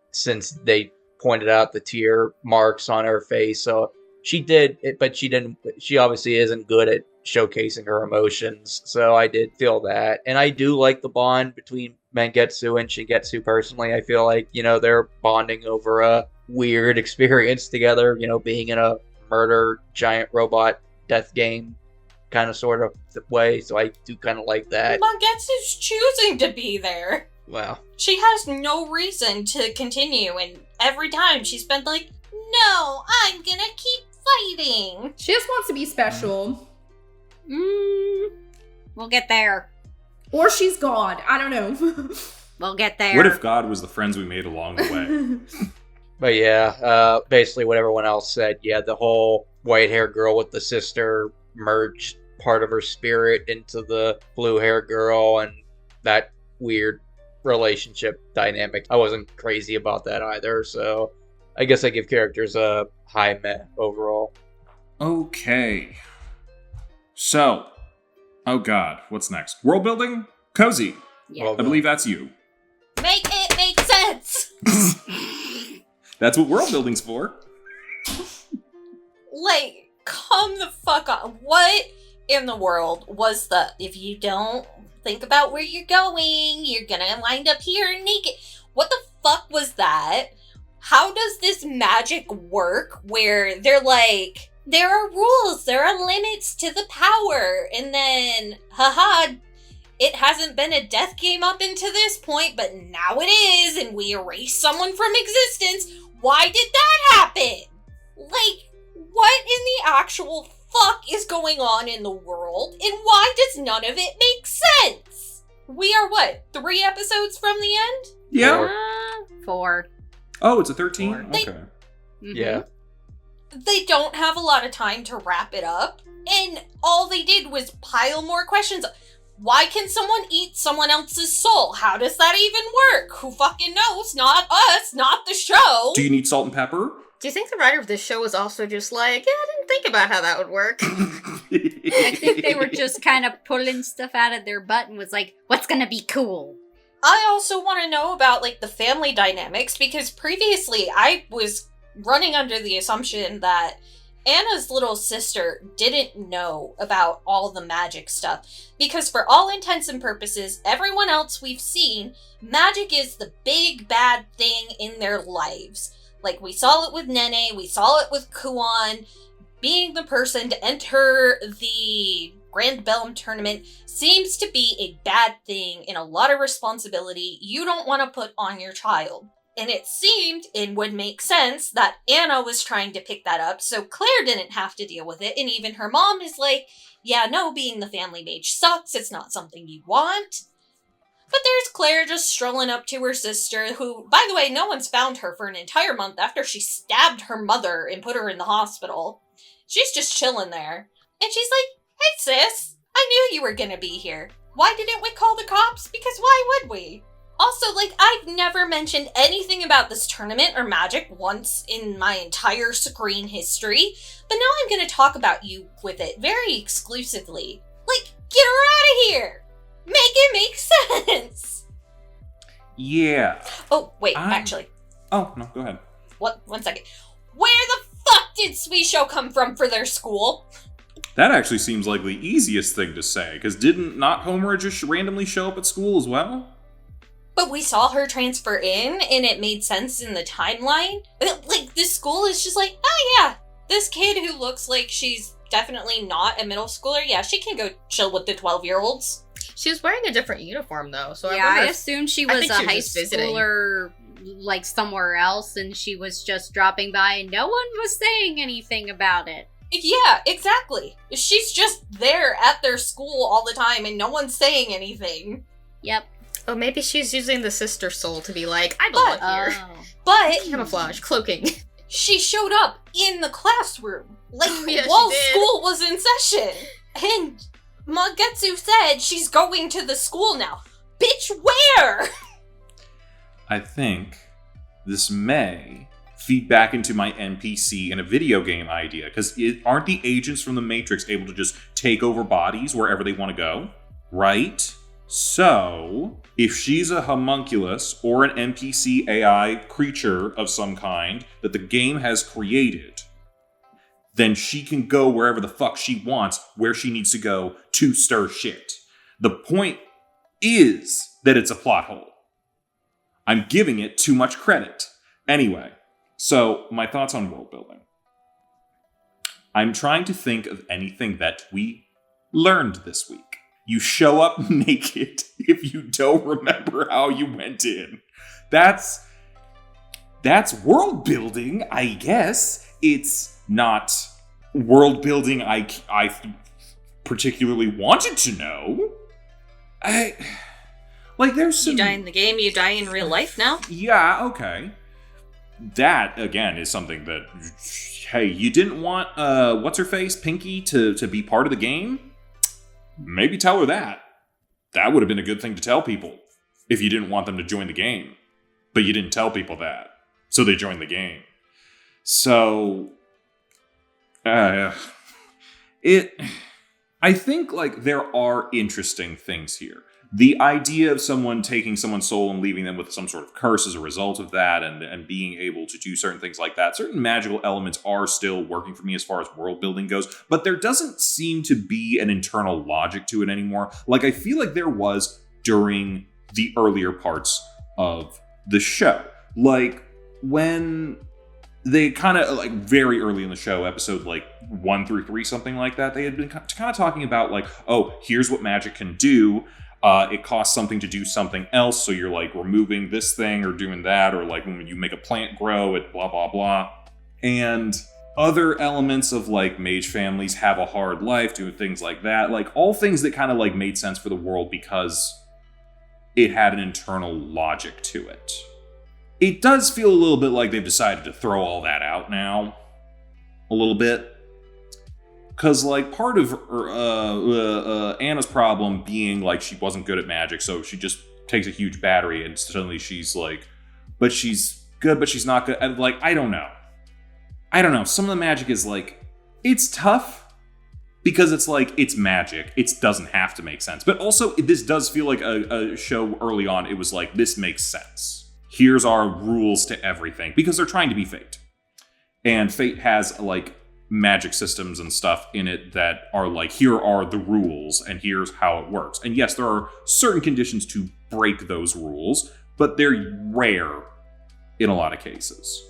since they pointed out the tear marks on her face. So she did it, but she obviously isn't good at showcasing her emotions. So I did feel that. And I do like the bond between Mangetsu and Shingetsu personally. I feel like, you know, they're bonding over a weird experience together, you know, being in a murder giant robot death game kind of sort of way. So I do kind of like that. Mangetsu's choosing to be there. Wow. She has no reason to continue, and every time she's been like, no, I'm gonna keep fighting. She just wants to be special. We'll get there. Or she's God. I don't know. We'll get there. What if God was the friends we made along the way? But yeah, basically what everyone else said. Yeah, the whole white-haired girl with the sister merged part of her spirit into the blue-haired girl, and that weird relationship dynamic. I wasn't crazy about that either, so I guess I give characters a high meh overall. Okay. So, oh god, what's next? World building? Cozy. Yeah. Well, I believe that's you. Make it make sense. That's what world building's for. Like, come the fuck on. What in the world was if you don't think about where you're going, you're gonna wind up here naked. What the fuck was that? How does this magic work where they're like, there are rules, there are limits to the power, and then, haha, it hasn't been a death game up until this point, but now it is, and we erase someone from existence. Why did that happen? Like, what in the actual fuck is going on in the world, and why does none of it make sense? We are, 3 episodes from the end? Yeah. 4. Oh, it's a 13? 4. Okay. Mhm. Yeah. They don't have a lot of time to wrap it up, and all they did was pile more questions. Why can someone eat someone else's soul? How does that even work? Who fucking knows? Not us, not the show. Do you need salt and pepper? Do you think the writer of this show was also just like, yeah, I didn't think about how that would work? I think they were just kind of pulling stuff out of their butt and was like, what's gonna be cool? I also want to know about, like, the family dynamics, because previously I was running under the assumption that Anna's little sister didn't know about all the magic stuff, because for all intents and purposes, everyone else we've seen, magic is the big bad thing in their lives. Like, we saw it with Nene, we saw it with Kuon. Being the person to enter the Granbelm tournament seems to be a bad thing and a lot of responsibility you don't want to put on your child. And it seemed, and would make sense, that Anna was trying to pick that up, so Claire didn't have to deal with it, and even her mom is like, yeah, no, being the family mage sucks, it's not something you want. But there's Claire just strolling up to her sister, who, by the way, no one's found her for an entire month after she stabbed her mother and put her in the hospital. She's just chilling there. And she's like, hey sis, I knew you were gonna be here. Why didn't we call the cops? Because why would we? Also, like, I've never mentioned anything about this tournament or magic once in my entire screen history, but now I'm gonna talk about you with it very exclusively. Like, get her out of here! Make it make sense! Yeah. Oh, wait, actually. Oh, no, go ahead. What? 1 second. Where the fuck did Shoujo come from for their school? That actually seems like the easiest thing to say, because didn't not Homer just randomly show up at school as well? But we saw her transfer in, and it made sense in the timeline. Like, this school is just like, oh yeah, this kid who looks like she's definitely not a middle schooler, yeah, she can go chill with the 12-year-olds. She was wearing a different uniform, though, so yeah, I assumed she was a think she was high just visiting. schooler, like, somewhere else, and she was just dropping by, and no one was saying anything about it. Yeah, exactly. She's just there at their school all the time, and no one's saying anything. Yep. Oh, maybe she's using the sister soul to be like, I belong here. Oh. But Camouflage, cloaking. she showed up in the classroom, like, Oh, yeah, she while did. school was in session. And Magetsu said she's going to the school now. Bitch, where? I think this may feed back into my NPC in a video game idea, because aren't the agents from the Matrix able to just take over bodies wherever they want to go? Right? So, if she's a homunculus or an NPC AI creature of some kind that the game has created, then she can go wherever the fuck she wants, where she needs to go to stir shit. The point is that it's a plot hole. I'm giving it too much credit. Anyway, so my thoughts on world building. I'm trying to think of anything that we learned this week. You show up naked if you don't remember how you went in. That's world building, I guess. It's not world building I particularly wanted to know. There's some... You die in the game, you die in real life now? Yeah, okay. That, again, is something that... Hey, you didn't want, what's-her-face, Pinky, to be part of the game? Maybe tell her that. That would have been a good thing to tell people, if you didn't want them to join the game. But you didn't tell people that, so they joined the game. So... I think, there are interesting things here. The idea of someone taking someone's soul and leaving them with some sort of curse as a result of that, and being able to do certain things like that. Certain magical elements are still working for me as far as world building goes, but there doesn't seem to be an internal logic to it anymore. I feel like there was during the earlier parts of the show. When they kind of, very early in the show, episode 1 through 3, something like that, they had been kind of talking about, oh, here's what magic can do. it costs something to do something else, so you're like removing this thing or doing that, or like when you make a plant grow, it blah blah blah. And other elements of like mage families have a hard life, doing things like that, like all things that kind of like made sense for the world because it had an internal logic to it. It does feel a little bit like they've decided to throw all that out now. A little bit. Because, like, part of Anna's problem being, like, she wasn't good at magic, so she just takes a huge battery and suddenly she's like, but she's good, but she's not good. And, like, I don't know. Some of the magic is, like, it's tough because it's, like, it's magic. It doesn't have to make sense. But also, this does feel like a show early on. It was like, this makes sense. Here's our rules to everything. Because they're trying to be Fate. And Fate has, like, magic systems and stuff in it that are like, here are the rules and here's how it works. And yes, there are certain conditions to break those rules, but they're rare in a lot of cases.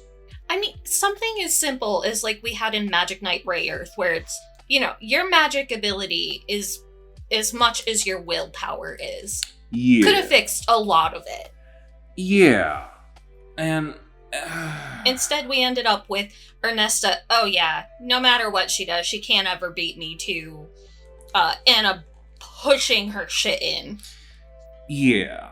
I mean, something as simple as like we had in Magic Knight Rayearth, where it's, you know, your magic ability is as much as your willpower is. Yeah. Could have fixed a lot of it. Yeah. And instead we ended up with Ernesta, oh yeah, no matter what she does, she can't ever beat me, to Anna pushing her shit in. Yeah.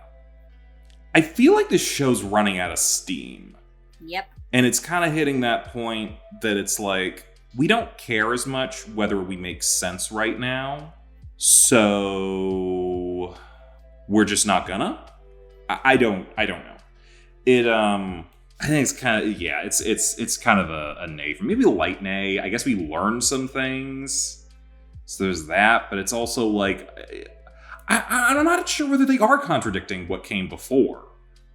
I feel like this show's running out of steam. Yep. And it's kind of hitting that point that it's like, we don't care as much whether we make sense right now, so we're just not gonna? I don't know. It, I think it's kind of, yeah, it's kind of a nay for maybe a light nay. I guess we learned some things, so there's that. But it's also like, I'm not sure whether they are contradicting what came before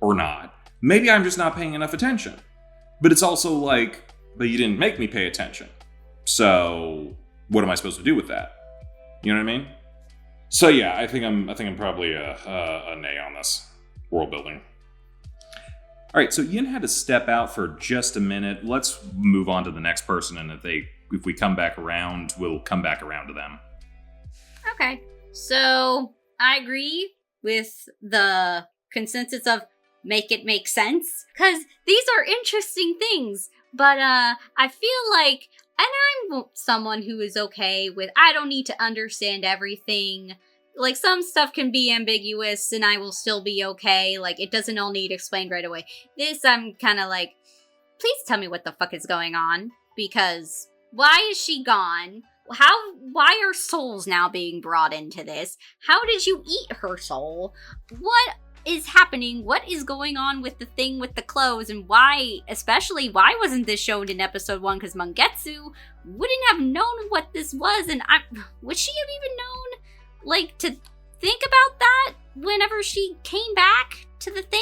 or not. Maybe I'm just not paying enough attention. But it's also like, but you didn't make me pay attention. So what am I supposed to do with that? You know what I mean? So yeah, I think I'm probably a nay on this world building. All right, so Yin had to step out for just a minute. Let's move on to the next person, and if we come back around, we'll come back around to them. Okay. So I agree with the consensus of make it make sense, because these are interesting things, but I feel like, and I'm someone who is okay with, I don't need to understand everything. Like, some stuff can be ambiguous and I will still be okay. Like, it doesn't all need explained right away. This, I'm kind of like, please tell me what the fuck is going on, because why is she gone? Why are souls now being brought into this? How did you eat her soul? What is happening? What is going on with the thing with the clothes? And why wasn't this shown in episode 1? Because Mangetsu wouldn't have known what this was, and would she have even known, like, to think about that whenever she came back to the thing?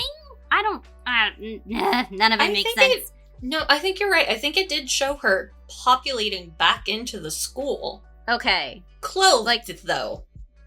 None of it makes sense. No, I think you're right. I think it did show her populating back into the school. Okay. Clothed, like, though.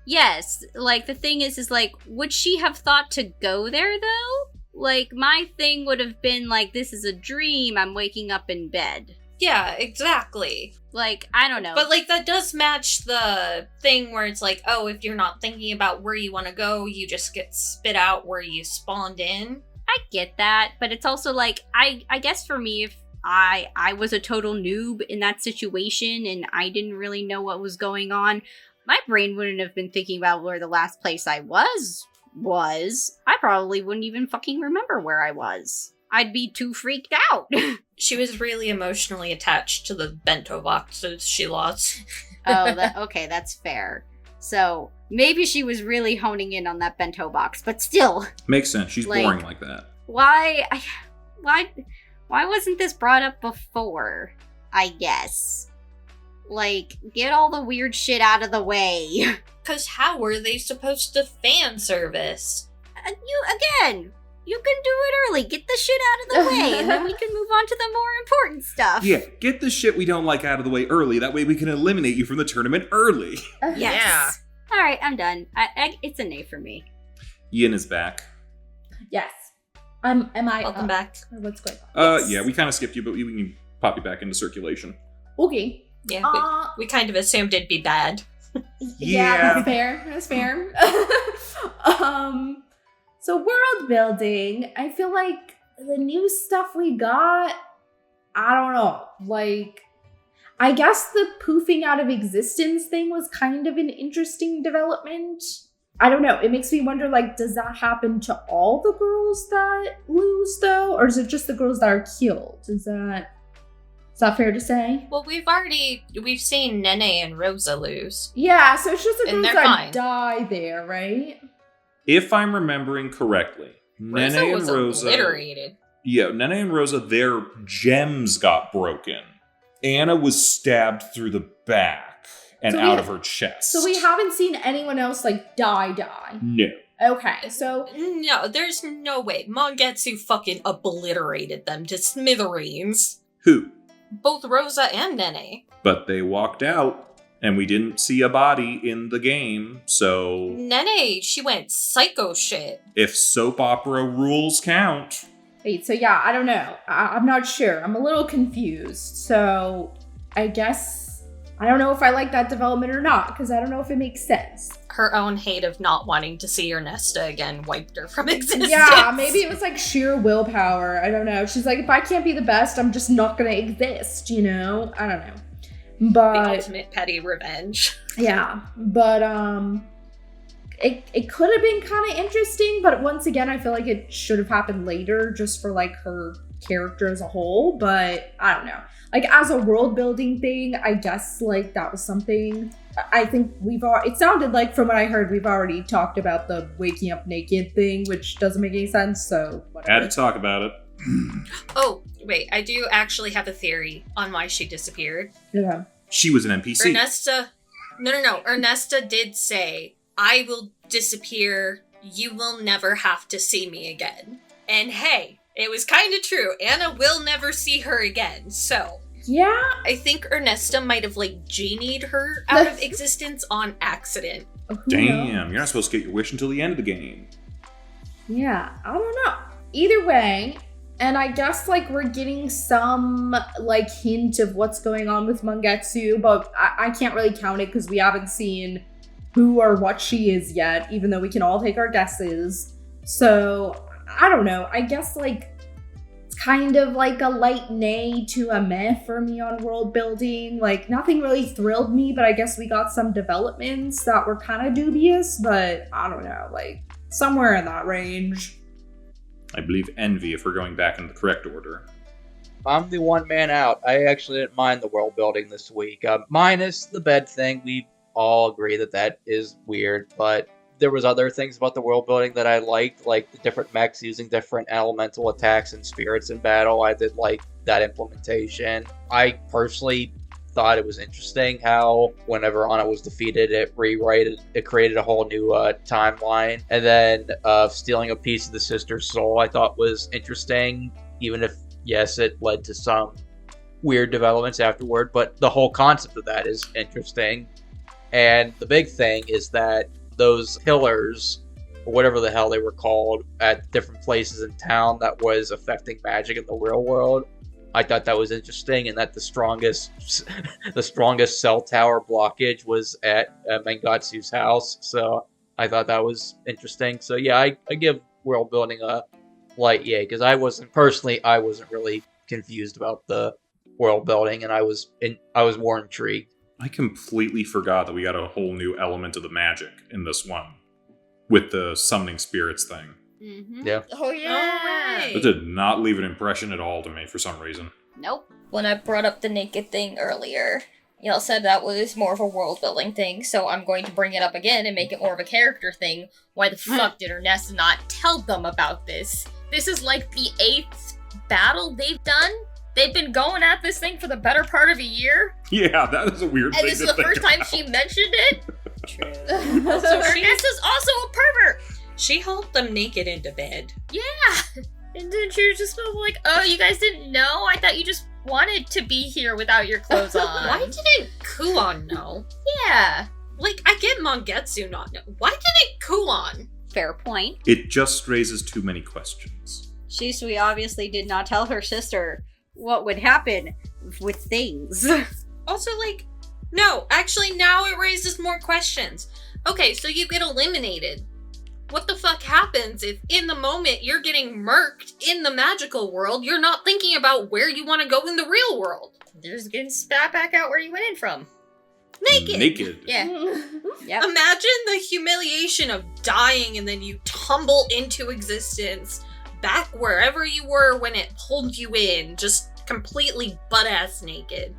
Yes, like, the thing is like, would she have thought to go there, though? Like, my thing would have been like, this is a dream, I'm waking up in bed. Yeah, exactly. Like, I don't know. But, like, that does match the thing where it's like, oh, if you're not thinking about where you want to go, you just get spit out where you spawned in. I get that, but it's also like, I guess for me, if I was a total noob in that situation and I didn't really know what was going on, my brain wouldn't have been thinking about where the last place I was. I probably wouldn't even fucking remember where I was. I'd be too freaked out. She was really emotionally attached to the bento boxes she lost. Okay, that's fair. So, maybe she was really honing in on that bento box, but still. Makes sense. She's boring like that. Why wasn't this brought up before, I guess? Like, get all the weird shit out of the way. Because how were they supposed to fan service? You can do it early. Get the shit out of the way, and then we can move on to the more important stuff. Yeah, get the shit we don't like out of the way early. That way we can eliminate you from the tournament early. Yes. Yeah. All right, I'm done. It's a nay for me. Yin is back. Yes. Am I? Welcome back. Or what's going on? Yeah, we kind of skipped you, but we can pop you back into circulation. Okay. Yeah, we kind of assumed it'd be bad. Yeah, that's fair. That's fair. So world building, I feel like the new stuff we got, I don't know. Like, I guess the poofing out of existence thing was kind of an interesting development. I don't know. It makes me wonder, like, does that happen to all the girls that lose, though? Or is it just the girls that are killed? Is that fair to say? Well, we've seen Nene and Rosa lose. Yeah, so it's just the And girls they're that fine. die there, right? If I'm remembering correctly, Rosa Nene was and Rosa. obliterated. Yeah, Nene and Rosa, their gems got broken. Anna was stabbed through the back and So out of her chest. So we haven't seen anyone else, like, die. No. Okay, so... No, there's no way. Mangetsu fucking obliterated them to smithereens. Who? Both Rosa and Nene. But they walked out, and we didn't see a body in the game, so Nene, she went psycho shit. if soap opera rules count. Wait, so yeah, I don't know. I'm not sure. I'm a little confused. So I guess I don't know if I like that development or not, because I don't know if it makes sense. Her own hate of not wanting to see Ernesta again wiped her from existence. Yeah, maybe it was like sheer willpower. I don't know. She's like, if I can't be the best, I'm just not gonna exist, you know? I don't know. The But ultimate petty revenge. yeah, but it could have been kind of interesting, but once again, I feel like it should have happened later, just for like her character as a whole. But I don't know. Like, as a world building thing, I guess like that was something. I think it sounded like from what I heard, we've already talked about the waking up naked thing, which doesn't make any sense. So whatever. Had to talk about it. Oh, wait, I do actually have a theory on why she disappeared. Yeah. She was an NPC. Ernesta, no. Ernesta did say, I will disappear. You will never have to see me again. And hey, it was kind of true. Anna will never see her again. So Yeah. I think Ernesta might have like genied her out of existence on accident. Who Damn, knows? you're not supposed to get your wish until the end of the game. Yeah, I don't know. Either way, and I guess like we're getting some like hint of what's going on with Mangetsu, but I can't really count it because we haven't seen who or what she is yet, even though we can all take our guesses. So I don't know. I guess like it's kind of like a light nay to a meh for me on world building. Like nothing really thrilled me, but I guess we got some developments that were kind of dubious, but I don't know, like somewhere in that range. I believe Envy, if we're going back in the correct order. I'm the one man out. I actually didn't mind the world building this week. Minus the bed thing. We all agree that is weird, but there was other things about the world building that I liked, like the different mechs using different elemental attacks and spirits in battle. I did like that implementation. I personally thought it was interesting how whenever Anna was defeated, it created a whole new timeline. And then stealing a piece of the sister's soul I thought was interesting, even if, yes, it led to some weird developments afterward, but the whole concept of that is interesting. And the big thing is that those pillars, or whatever the hell they were called, at different places in town that was affecting magic in the real world, I thought that was interesting, and that the strongest cell tower blockage was at Mangetsu's house. So I thought that was interesting. So yeah, I give world building a light yay, because I wasn't really confused about the world building, and I was more intrigued. I completely forgot that we got a whole new element of the magic in this one with the summoning spirits thing. Mm-hmm. Yeah. Oh yeah. That did not leave an impression at all to me for some reason. Nope. When I brought up the naked thing earlier, y'all said that was more of a world building thing, so I'm going to bring it up again and make it more of a character thing. Why the fuck did Ernesta not tell them about this? This is like the 8th battle they've done. They've been going at this thing for the better part of a year. Yeah, that is a weird And thing this to is the think first time about. she mentioned it. True. So Ernesta's also a pervert. She hauled them naked into bed. Yeah. And then she was just like, oh, you guys didn't know? I thought you just wanted to be here without your clothes on. Why didn't Kuon know? Yeah. Like, I get Mangetsu not know. Why didn't Kuon? Fair point. It just raises too many questions. Shisui obviously did not tell her sister what would happen with things. Also, like, no, actually, now it raises more questions. Okay, so you get eliminated. what the fuck happens if in the moment you're getting murked in the magical world, you're not thinking about where you want to go in the real world? You're just getting spat back out where you went in from. Naked. Yeah. Yep. Imagine the humiliation of dying and then you tumble into existence back wherever you were when it pulled you in, just completely butt-ass naked.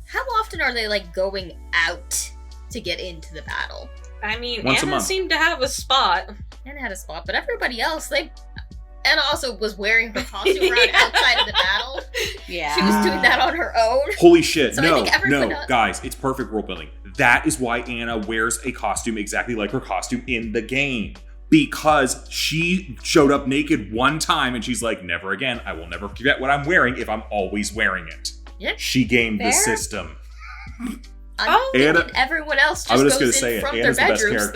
How often are they, like, going out to get into the battle? I mean, Once a Anna month. seemed to have a spot. Anna had a spot, but everybody else, Anna also was wearing her costume around outside of the battle. Yeah. She was doing that on her own. Holy shit, So I think everyone no, else- guys, it's perfect world building. That is why Anna wears a costume exactly like her costume in the game. Because she showed up naked one time and she's like, never again, I will never forget what I'm wearing if I'm always wearing it. Yep. She gamed the Fair. system. Oh, Anna- Everyone else I was just just gonna goes say in it. from Anna's the their best bedrooms. character.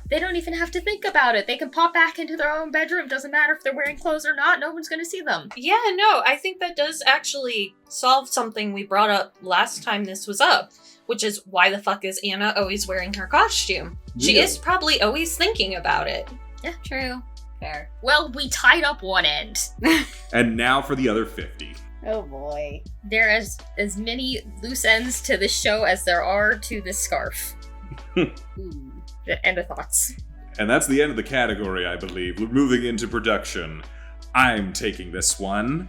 They don't even have to think about it. They can pop back into their own bedroom. Doesn't matter if they're wearing clothes or not. No one's gonna see them. yeah, no, I think that does actually solve something we brought up last time this was up, which is why the fuck is Anna always wearing her costume? She Yeah. is probably always thinking about it. Yeah. True. Fair. Well, we tied up one end. And now for the other 50. Oh boy. There is as many loose ends to this show as there are to this scarf. Ooh. End of thoughts. And that's the end of the category, I believe. We're moving into production. I'm taking this one.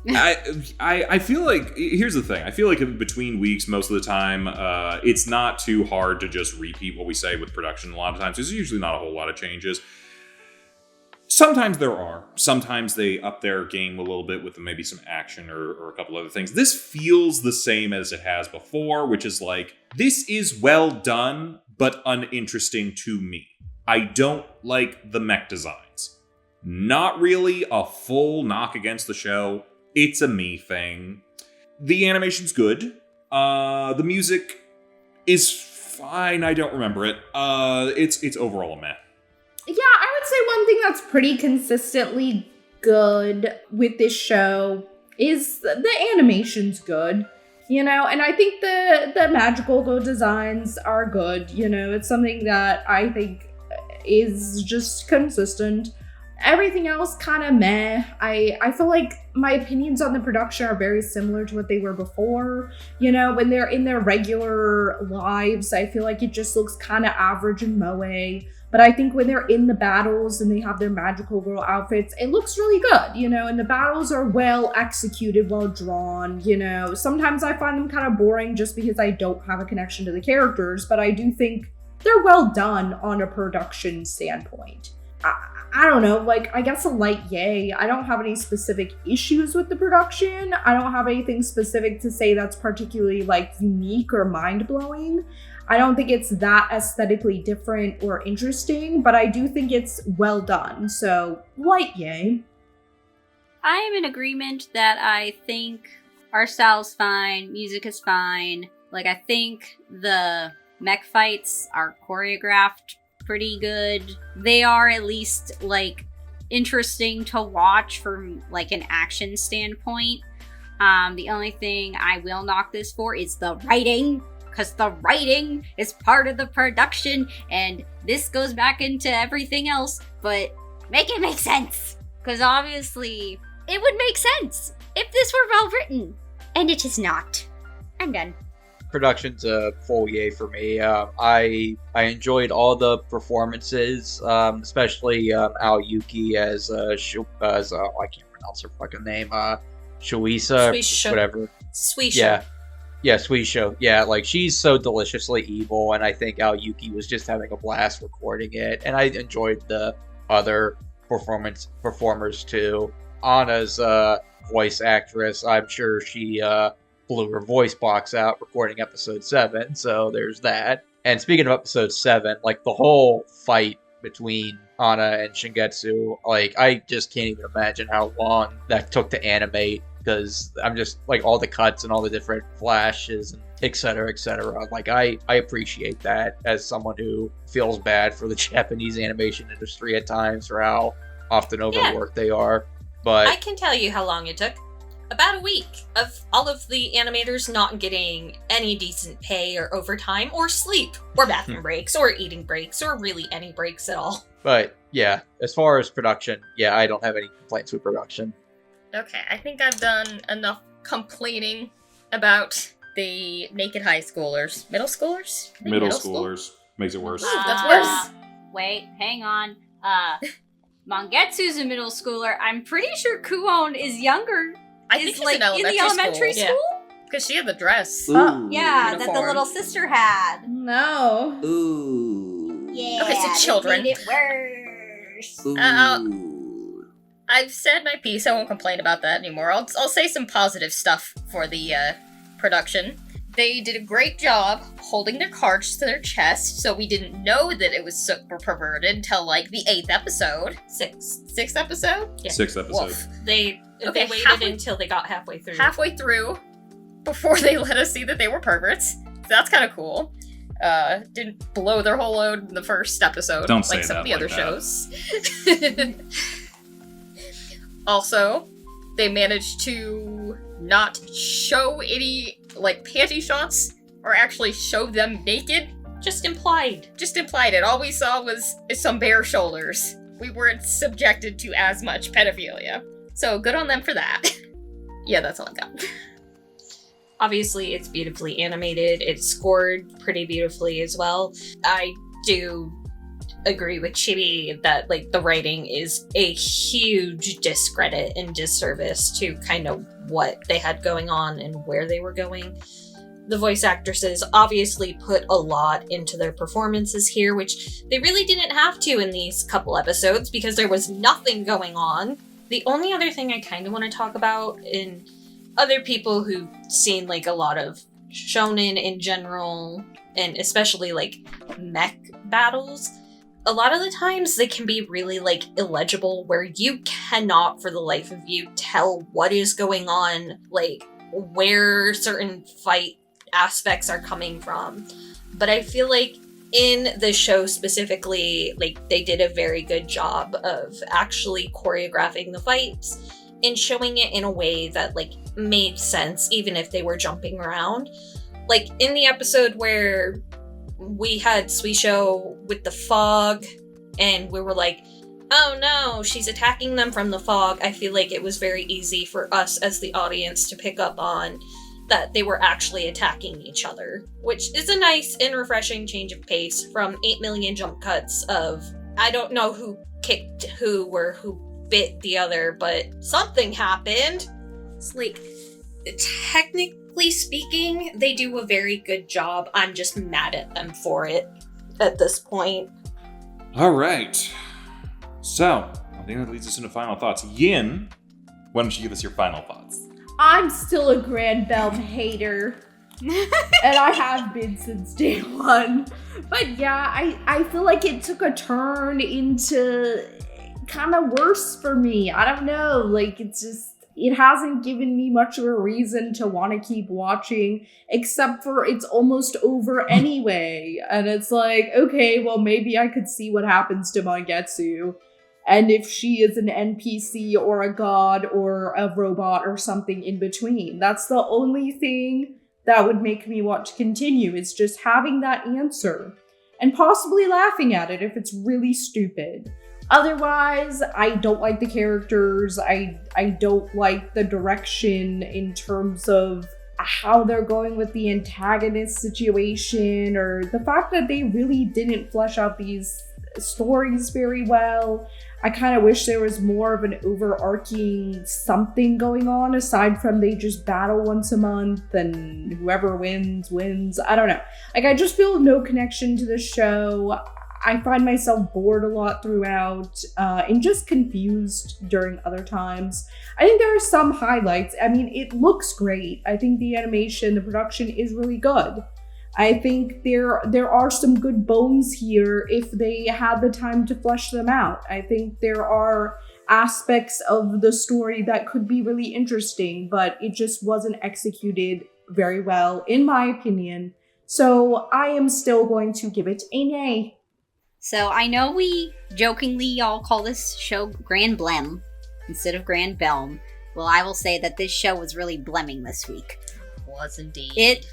I feel like, here's the thing. I feel like in between weeks, most of the time, it's not too hard to just repeat what we say with production. A lot of times, there's usually not a whole lot of changes. Sometimes there are. Sometimes they up their game a little bit with maybe some action or a couple other things. This feels the same as it has before, which is like, this is well done, but uninteresting to me. I don't like the mech designs. Not really a full knock against the show. It's a me thing. The animation's good. The music is fine. I don't remember it. It's overall a meh. Yeah, I would say one thing that's pretty consistently good with this show is the animation's good, and I think the magical go designs are good, it's something that I think is just consistent. Everything else kind of meh. I feel like my opinions on the production are very similar to what they were before. When they're in their regular lives, I feel like it just looks kind of average and moe. But I think when they're in the battles and they have their magical girl outfits, it looks really good, and the battles are well executed, well drawn, Sometimes I find them kind of boring just because I don't have a connection to the characters, but I do think they're well done on a production standpoint. I don't know, I guess a light yay. I don't have any specific issues with the production. I don't have anything specific to say that's particularly, unique or mind-blowing. I don't think it's that aesthetically different or interesting, but I do think it's well done. So, light yay. I am in agreement that I think our style's fine, music is fine. I think the mech fights are choreographed pretty good. They are at least, interesting to watch from, an action standpoint. The only thing I will knock this for is the writing. Because the writing is part of the production, and this goes back into everything else, but make it make sense. Because obviously, it would make sense if this were well written. And it is not. I'm done. Production's a full yay for me. I enjoyed all the performances, especially Aoyuki as I can't pronounce her fucking name. Shuisa, Suisho. whatever. Suisho. Yeah, Suisho. Yeah, she's so deliciously evil, and I think Aoyuki was just having a blast recording it, and I enjoyed the other performers too. Anna's voice actress, I'm sure she blew her voice box out recording episode 7, so there's that. And speaking of episode 7, the whole fight between Anna and Shingetsu, I just can't even imagine how long that took to animate, because I'm just, all the cuts and all the different flashes and et cetera, I appreciate that as someone who feels bad for the Japanese animation industry at times for how often overworked they are. But I can tell you how long it took. about a week of all of the animators not getting any decent pay or overtime or sleep or bathroom breaks or eating breaks or really any breaks at all. But yeah, as far as production, yeah, I don't have any complaints with production. Okay, I think I've done enough complaining about the naked high schoolers. Middle schoolers? I think Middle school? schoolers. Makes it worse. Ooh, that's worse. Wait, hang on. Mangetsu's a middle schooler. I'm pretty sure Kuon is younger. I think he's like in elementary, in the elementary school. school. Because she had the dress. Ooh. Yeah, that the Uniform. little sister had. No. Ooh. Yeah. Okay, so this children. made it worse. Ooh. I've said my piece. I won't complain about that anymore. I'll say some positive stuff for the production. They did a great job holding their cards to their chest, so we didn't know that it was super perverted until like the 8th episode. Sixth episode? Yeah. 6th episode. Woof. They Okay, waited until they got halfway through. Halfway through, before they let us see that they were perverts. So that's kind of cool. Didn't blow their whole load in the first episode, Don't say like some that of the other like shows. Also, they managed to not show any like panty shots or actually show them naked. Just implied. Just implied it. All we saw was some bare shoulders. We weren't subjected to as much pedophilia. So good on them for that. Yeah, that's all I got. Obviously, it's beautifully animated. It's scored pretty beautifully as well. I do agree with Chibi that like the writing is a huge discredit and disservice to kind of what they had going on and where they were going. The voice actresses obviously put a lot into their performances here, which they really didn't have to in these couple episodes because there was nothing going on. The only other thing I kind of want to talk about in other people who've seen like a lot of shonen in general, and especially like mech battles, a lot of the times they can be really like illegible where you cannot for the life of you tell what is going on, like where certain fight aspects are coming from. But I feel like in the show specifically, like they did a very good job of actually choreographing the fights and showing it in a way that like made sense even if they were jumping around. Like in the episode where we had Shoujo with the fog and we were like, oh no, she's attacking them from the fog. I feel like it was very easy for us as the audience to pick up on that they were actually attacking each other, which is a nice and refreshing change of pace from 8 million jump cuts of I don't know who kicked who or who bit the other, but something happened. It's like, technically speaking, they do a very good job. I'm just mad at them for it at this point. All right. So, I think that leads us into final thoughts. Yin, why don't you give us your final thoughts? I'm still a Granbelm hater. And I have been since day one. But yeah, I feel like it took a turn into kind of worse for me. I don't know. Like, it hasn't given me much of a reason to want to keep watching, except for it's almost over anyway. And it's like, okay, well, maybe I could see what happens to Mangetsu. And if she is an NPC or a god or a robot or something in between. That's the only thing that would make me want to continue, is just having that answer. And possibly laughing at it if it's really stupid. Otherwise, I don't like the characters. I don't like the direction in terms of how they're going with the antagonist situation, or the fact that they really didn't flesh out these stories very well. I kind of wish there was more of an overarching something going on aside from they just battle once a month and whoever wins. I don't know. Like, I just feel no connection to the show. I find myself bored a lot throughout and just confused during other times. I think there are some highlights. I mean, it looks great. I think the animation, the production is really good. I think there are some good bones here if they had the time to flesh them out. I think there are aspects of the story that could be really interesting, but it just wasn't executed very well, in my opinion. So I am still going to give it a nay. So I know we jokingly all call this show Granbelm instead of Granbelm, Well, I will say that this show was really blemming this week. Was indeed. It...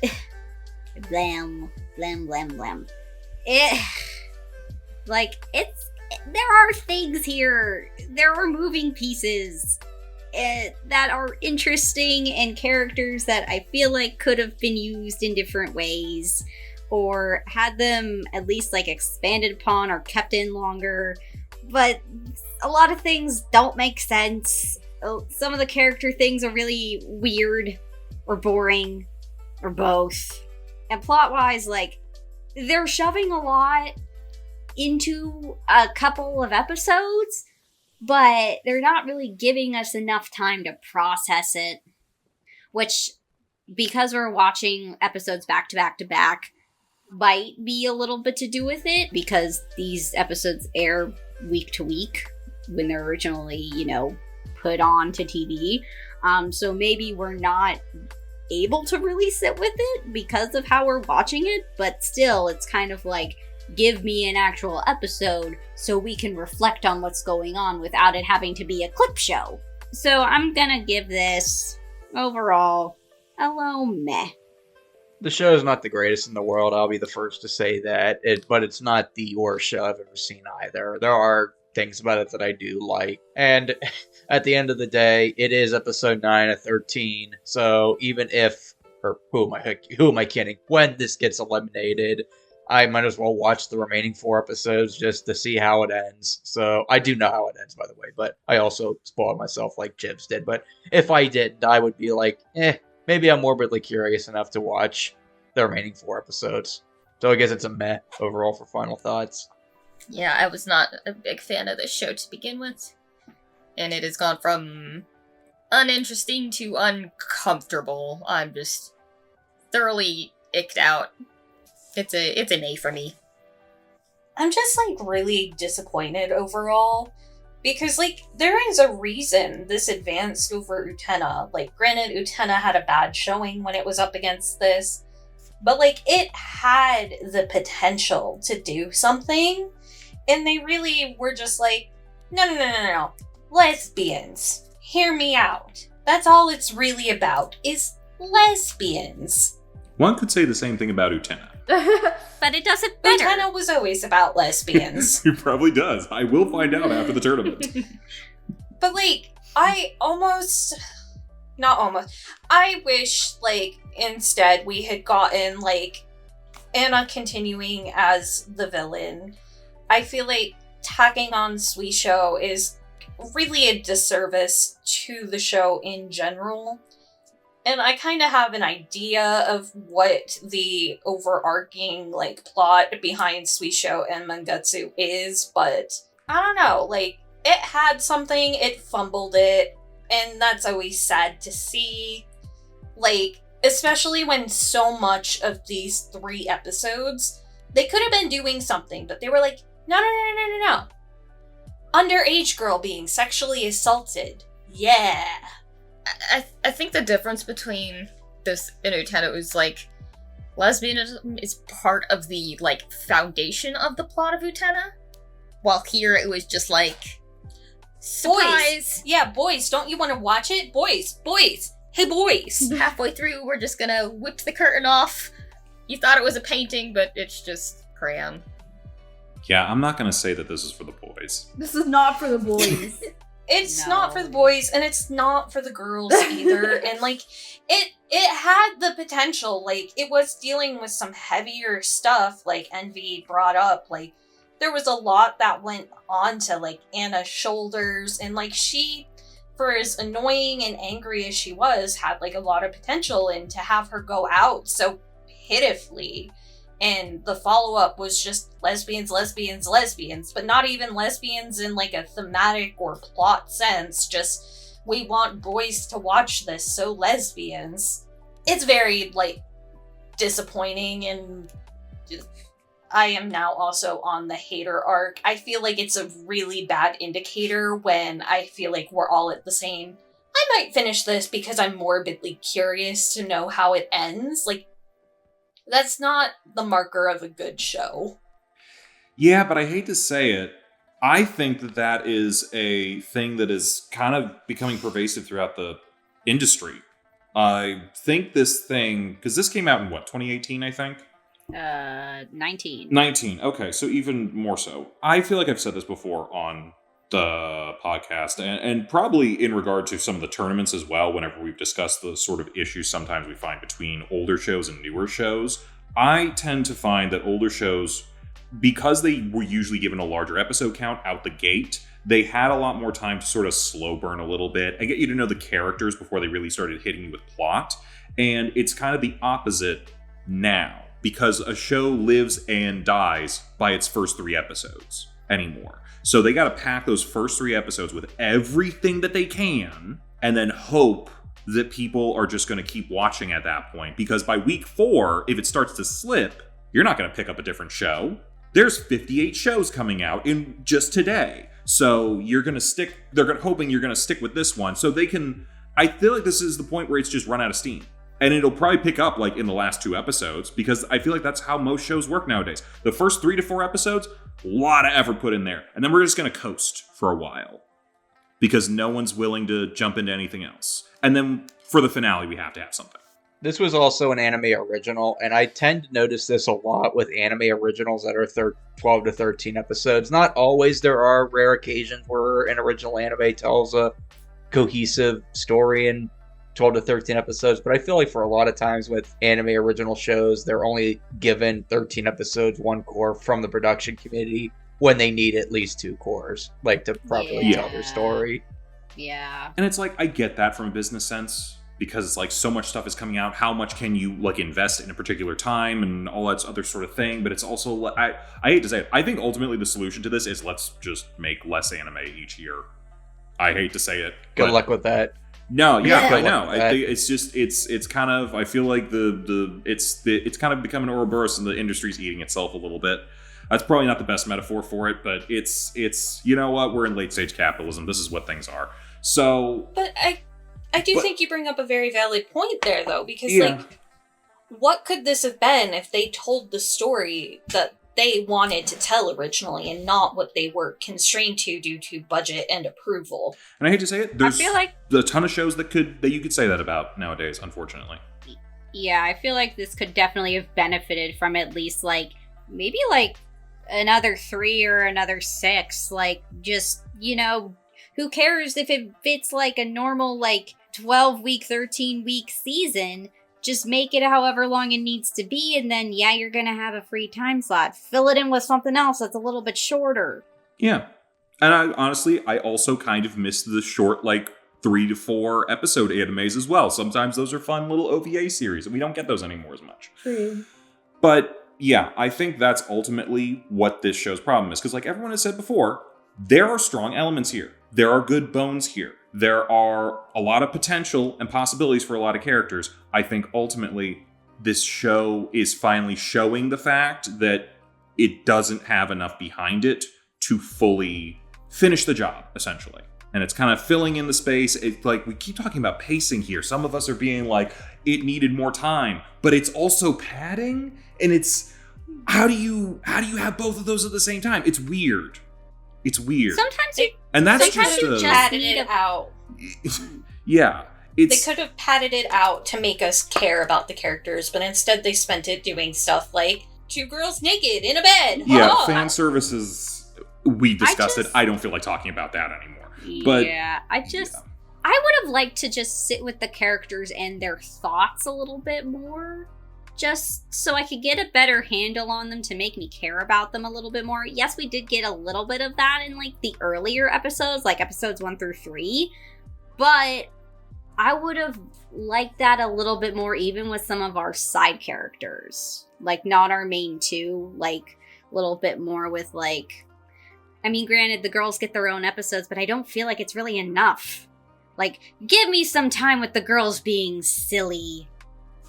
blam, blam, blam, blam. It... Like, there are things here. There are moving pieces that are interesting and characters that I feel like could have been used in different ways or had them at least like expanded upon or kept in longer. But a lot of things don't make sense. Some of the character things are really weird or boring or both. And plot-wise, like, they're shoving a lot into a couple of episodes, but they're not really giving us enough time to process it, which, because we're watching episodes back to back to back, might be a little bit to do with it, because these episodes air week to week when they're originally, put on to TV. So maybe we're not able to really sit with it because of how we're watching it, but still, it's kind of like, give me an actual episode so we can reflect on what's going on without it having to be a clip show. So I'm gonna give this, overall, a low meh. The show is not the greatest in the world, I'll be the first to say that, but it's not the worst show I've ever seen either. There are things about it that I do like, and at the end of the day, it is episode 9 of 13, so even if, or who am I kidding, when this gets eliminated, I might as well watch the remaining 4 episodes just to see how it ends. So, I do know how it ends, by the way, but I also spoiled myself like Jibs did. But if I didn't, I would be like, maybe I'm morbidly curious enough to watch the remaining 4 episodes. So I guess it's a meh overall for final thoughts. Yeah, I was not a big fan of this show to begin with. And it has gone from uninteresting to uncomfortable. I'm just thoroughly icked out. It's an A for me. I'm just, really disappointed overall. Because, there is a reason this advanced over Utena. Granted, Utena had a bad showing when it was up against this. But, it had the potential to do something. And they really were just no. Lesbians. Hear me out. That's all it's really about, is lesbians. One could say the same thing about Utena. But it does it better. Utena was always about lesbians. He probably does. I will find out after the tournament. But, I wish, instead we had gotten, Anna continuing as the villain. I feel like tacking on Shoujo is really a disservice to the show in general. And I kind of have an idea of what the overarching, plot behind Shoujo and Mangetsu is, but I don't know, it had something, it fumbled it, and that's always sad to see. Especially when so much of these 3 episodes, they could have been doing something, but they were no. Underage girl being sexually assaulted. Yeah. I think the difference between this and Utena is lesbianism is part of the foundation of the plot of Utena, while here it was just surprise. Boys, yeah, boys, don't you want to watch it? Boys, hey boys. Halfway through, we're just gonna whip the curtain off. You thought it was a painting, but it's just crayon. Yeah, I'm not gonna say that this is for the boys. This is not for the boys. It's not for the boys, and it's not for the girls either. And it had the potential. It was dealing with some heavier stuff, Envy brought up. There was a lot that went on to Anna's shoulders, and she, for as annoying and angry as she was, had a lot of potential. And to have her go out so pitifully, and the follow-up was just lesbians, but not even lesbians in a thematic or plot sense, just we want boys to watch this, so lesbians. It's very disappointing, and I am now also on the hater arc. I feel it's a really bad indicator when I feel we're all at the same. I might finish this because I'm morbidly curious to know how it ends. That's not the marker of a good show. Yeah, but I hate to say it, I think that is a thing that is kind of becoming pervasive throughout the industry. I think this thing, because this came out in 2018, I think? 19. 19. Okay, so even more so. I feel like I've said this before on the podcast, and probably in regard to some of the tournaments as well, whenever we've discussed the sort of issues sometimes we find between older shows and newer shows. I tend to find that older shows, because they were usually given a larger episode count out the gate, they had a lot more time to sort of slow burn a little bit and get you to know the characters before they really started hitting you with plot. And it's kind of the opposite now, because a show lives and dies by its first 3 episodes anymore. So they got to pack those first 3 episodes with everything that they can and then hope that people are just going to keep watching at that point. Because by week 4, if it starts to slip, you're not going to pick up a different show. There's 58 shows coming out in just today. So you're going to stick, hoping you're going to stick with this one. So they can, I feel like this is the point where it's just run out of steam. And it'll probably pick up like in the last 2 episodes, because I feel like that's how most shows work nowadays. The first 3 to 4 episodes, a lot of effort put in there. And then we're just going to coast for a while because no one's willing to jump into anything else. And then for the finale, we have to have something. This was also an anime original, and I tend to notice this a lot with anime originals that are 12 to 13 episodes. Not always. There are rare occasions where an original anime tells a cohesive story in 12 to 13 episodes, but I feel like for a lot of times with anime original shows, they're only given 13 episodes, 1 core from the production committee, when they need at least 2 cores, like to properly tell their story. Yeah. And it's like, I get that from a business sense, because it's like so much stuff is coming out. How much can you like invest in a particular time and all that other sort of thing? But it's also, I hate to say it, I think ultimately the solution to this is let's just make less anime each year. I hate to say it. Good luck with that. No, yeah, Good I know. luck with I think it's just it's kind of, I feel like it's kind of becoming Ouroboros and the industry's eating itself a little bit. That's probably not the best metaphor for it, but it's you know what, we're in late stage capitalism. This is what things are. So, But I do think you bring up a very valid point there, though, because Yeah. like, what could this have been if they told the story that they wanted to tell originally and not what they were constrained to due to budget and approval? and I hate to say it, there's I feel like, a ton of shows that you could say that about nowadays, unfortunately. yeah, I feel like this could definitely have benefited from at least like maybe like another 3 or another 6. Like, just, you know, who cares if it fits like a normal like 12-week, 13-week season? Just make it however long it needs to be, and then, yeah, you're gonna have a free time slot. Fill it in with something else that's a little bit shorter. Yeah. And I also kind of miss the short, like, 3 to 4 episode animes as well. Sometimes those are fun little OVA series, and we don't get those anymore as much. True. But, yeah, I think that's ultimately what this show's problem is. Because, like everyone has said before, there are strong elements here. There are good bones here. There are a lot of potential and possibilities for a lot of characters. I think ultimately this show is finally showing the fact that it doesn't have enough behind it to fully finish the job, essentially. And it's kind of filling in the space. It's like, we keep talking about pacing here. Some of us are being like, it needed more time, but it's also padding. And it's, how do you have both of those at the same time? It's weird. It's weird. Sometimes you And that's Sometimes just you a, just Padded need it a- out. yeah. They It's could have padded it out to make us care about the characters, but instead they spent it doing stuff like 2 girls naked in a bed. yeah, Oh! fan services. We discussed it. just- I don't feel like talking about that anymore. But yeah, I would have liked to just sit with the characters and their thoughts a little bit more, just so I could get a better handle on them to make me care about them a little bit more. Yes, we did get a little bit of that in like the earlier episodes, like episodes 1 through 3, but I would have liked that a little bit more even with some of our side characters, like not our main 2, like a little bit more with like, I mean, granted, the girls get their own episodes, but I don't feel like it's really enough. Like, give me some time with the girls being silly.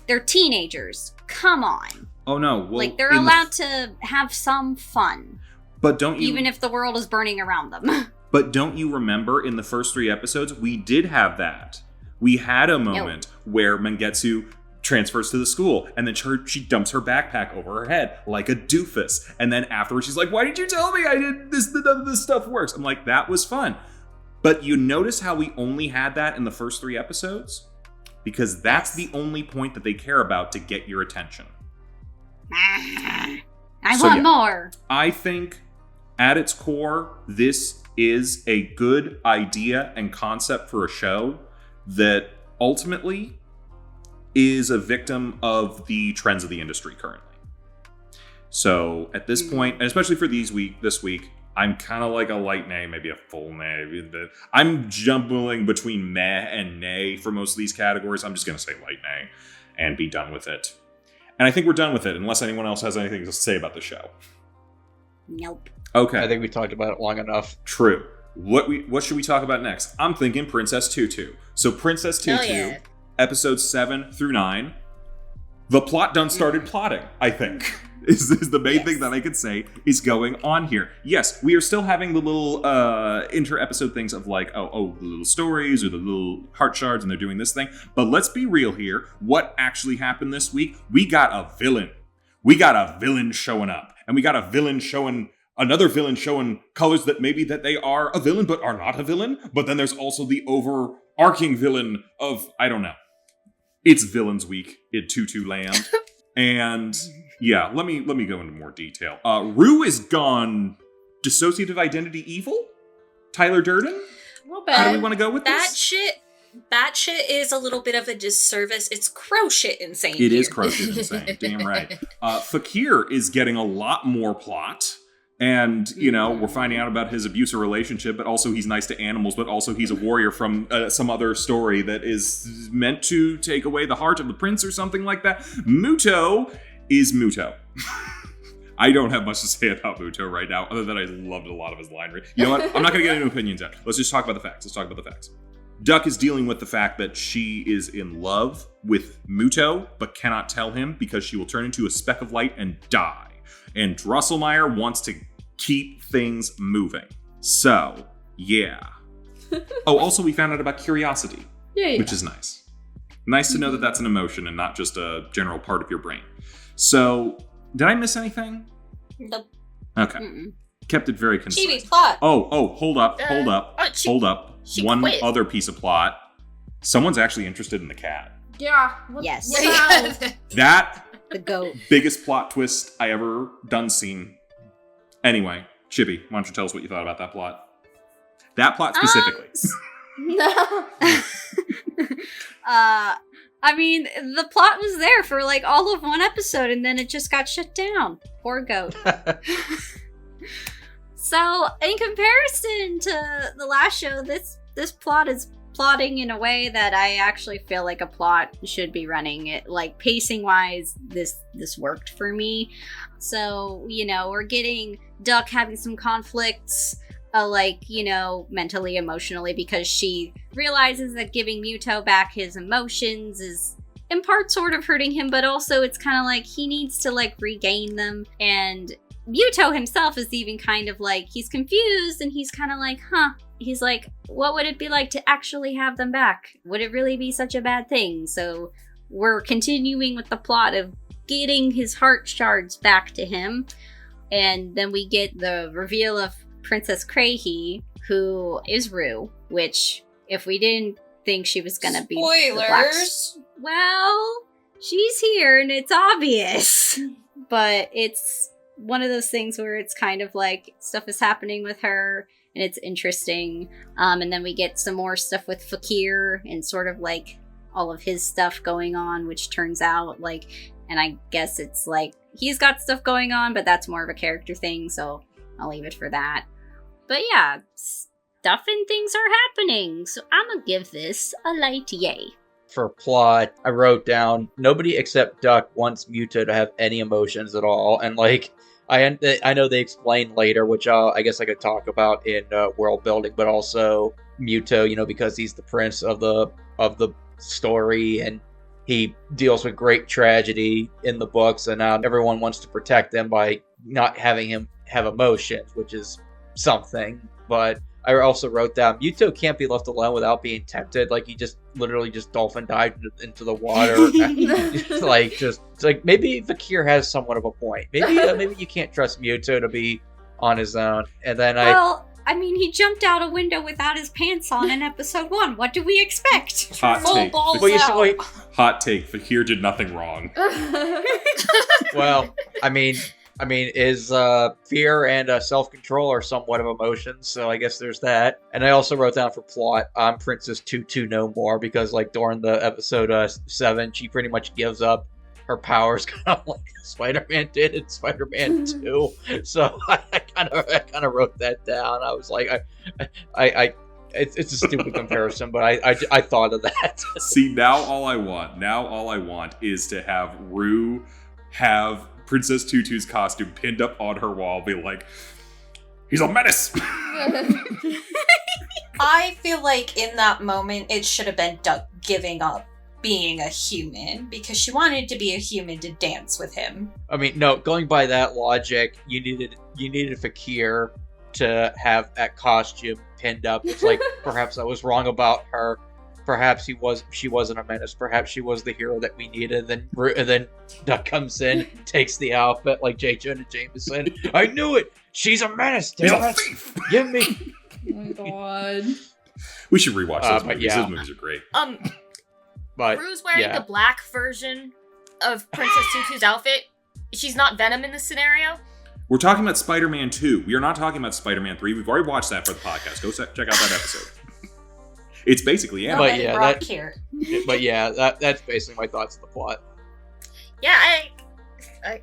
They're teenagers. Come on. oh no, well, like, they're in the- allowed to have some fun, But don't you even if the world is burning around them. But don't you remember in the first 3 episodes we did have that? We had a moment where Mengetsu transfers to the school, and then she dumps her backpack over her head like a doofus. And then afterwards, she's like, "Why did you tell me I did this? None of this stuff works." I'm like, that was fun. But you notice how we only had that in the first 3 episodes? Because that's the only point that they care about to get your attention. I want more. I think at its core, this is a good idea and concept for a show that ultimately is a victim of the trends of the industry currently. So at this point, and especially for this week, I'm kind of like a light nay, maybe a full nay. I'm jumbling between meh and nay for most of these categories. I'm just going to say light nay and be done with it. And I think we're done with it, unless anyone else has anything to say about the show. Nope. Okay. I think we talked about it long enough. True. What should we talk about next? I'm thinking Princess Tutu. So Princess Tutu, episodes 7 through 9, the plot done started plotting, I think. Is the main thing that I could say is going on here. Yes, we are still having the little inter-episode things of like, the little stories or the little heart shards, and they're doing this thing. But let's be real here. What actually happened this week? We got a villain. We got a villain showing up. And we got a villain showing another villain showing colors that maybe that they are a villain but are not a villain. But then there's also the overarching villain of, I don't know. It's Villains Week in Tutu Land. And yeah, let me go into more detail. Rue is gone dissociative identity evil? Tyler Durden? How do we want to go with this? That shit is a little bit of a disservice. It's crow shit insane. It is crow shit insane. Damn right. Fakir is getting a lot more plot. And, we're finding out about his abusive relationship, but also he's nice to animals, but also he's a warrior from some other story that is meant to take away the heart of the prince or something like that. Muto is Muto. I don't have much to say about Muto right now, other than I loved a lot of his line read. You know what? I'm not going to get into opinions yet. Let's just talk about the facts. Duck is dealing with the fact that she is in love with Muto, but cannot tell him because she will turn into a speck of light and die. And Drosselmeyer wants to keep things moving. So, yeah. Also, we found out about curiosity, which is nice. Nice to know that that's an emotion and not just a general part of your brain. So, did I miss anything? Nope. Okay. Kept it very concise. TV plot. Hold up. One quit. other piece of plot. Someone's actually interested in the cat. Yeah. Yes. That The goat. biggest plot twist I ever done seen. Anyway, Chibi, why don't you tell us what you thought about that plot? That plot specifically. No. I mean, the plot was there for like all of one episode and then it just got shut down. Poor goat. So, in comparison to the last show, this plot is plotting in a way that I actually feel like a plot should be running. It, like, pacing wise, this worked for me. So, we're getting Duck having some conflicts, mentally, emotionally, because she realizes that giving Muto back his emotions is in part sort of hurting him, but also it's kind of like he needs to regain them. And Muto himself is even kind of he's confused and he's kind of he's like, what would it be like to actually have them back? Would it really be such a bad thing? So we're continuing with the plot of getting his heart shards back to him. And then we get the reveal of Princess Krahe, who is Rue, which if we didn't think she was gonna be spoilers, well, she's here and it's obvious. But it's one of those things where it's kind of stuff is happening with her and it's interesting. And then we get some more stuff with Fakir and sort of all of his stuff going on, which turns out and I guess it's he's got stuff going on, but that's more of a character thing, so I'll leave it for that. But yeah, stuff and things are happening, so I'm gonna give this a light yay. For plot, I wrote down, nobody except Duck wants Muto to have any emotions at all, and I know they explain later, which I guess I could talk about in world building, but also Muto, because he's the prince of the story, and he deals with great tragedy in the books, and now everyone wants to protect him by not having him have emotions, which is something. But I also wrote down, Muto can't be left alone without being tempted. Like, he just literally just dolphin dived into the water. Maybe Fakir has somewhat of a point. Maybe you can't trust Muto to be on his own. And then I mean, he jumped out a window without his pants on in episode 1. What do we expect? Hot Full take. balls Well, out. Hot take. Fakir did nothing wrong. well, I mean, is fear and self-control are somewhat of emotions, so I guess there's that. And I also wrote down for plot, Princess Tutu no more, because like during the episode 7, she pretty much gives up her powers, kind of like Spider-Man did in Spider-Man 2. So I kind of wrote that down. I was like, it's a stupid comparison, but I thought of that. See, now all I want is to have Rue have Princess Tutu's costume pinned up on her wall, be like, he's a menace! I feel like in that moment, it should have been Duck giving up being a human, because she wanted to be a human to dance with him. I mean, no, going by that logic, you needed Fakir to have that costume pinned up. It's like, perhaps I was wrong about her. Perhaps she wasn't a menace. Perhaps she was the hero that we needed. And then Duck comes in, takes the outfit like J. Jonah Jameson. I knew it. She's a menace. He's a Damn it. thief! Give me. Oh my god. We should rewatch those movies. yeah. Those movies are great. But Rue's wearing yeah. the black version of Princess Tutu's outfit. She's not Venom in this scenario. We're talking about Spider-Man 2. We are not talking about Spider-Man 3. We've already watched that for the podcast. Go check out that episode. It's basically No, But and yeah, Brock that- here. But yeah, that's basically my thoughts of the plot. Yeah, I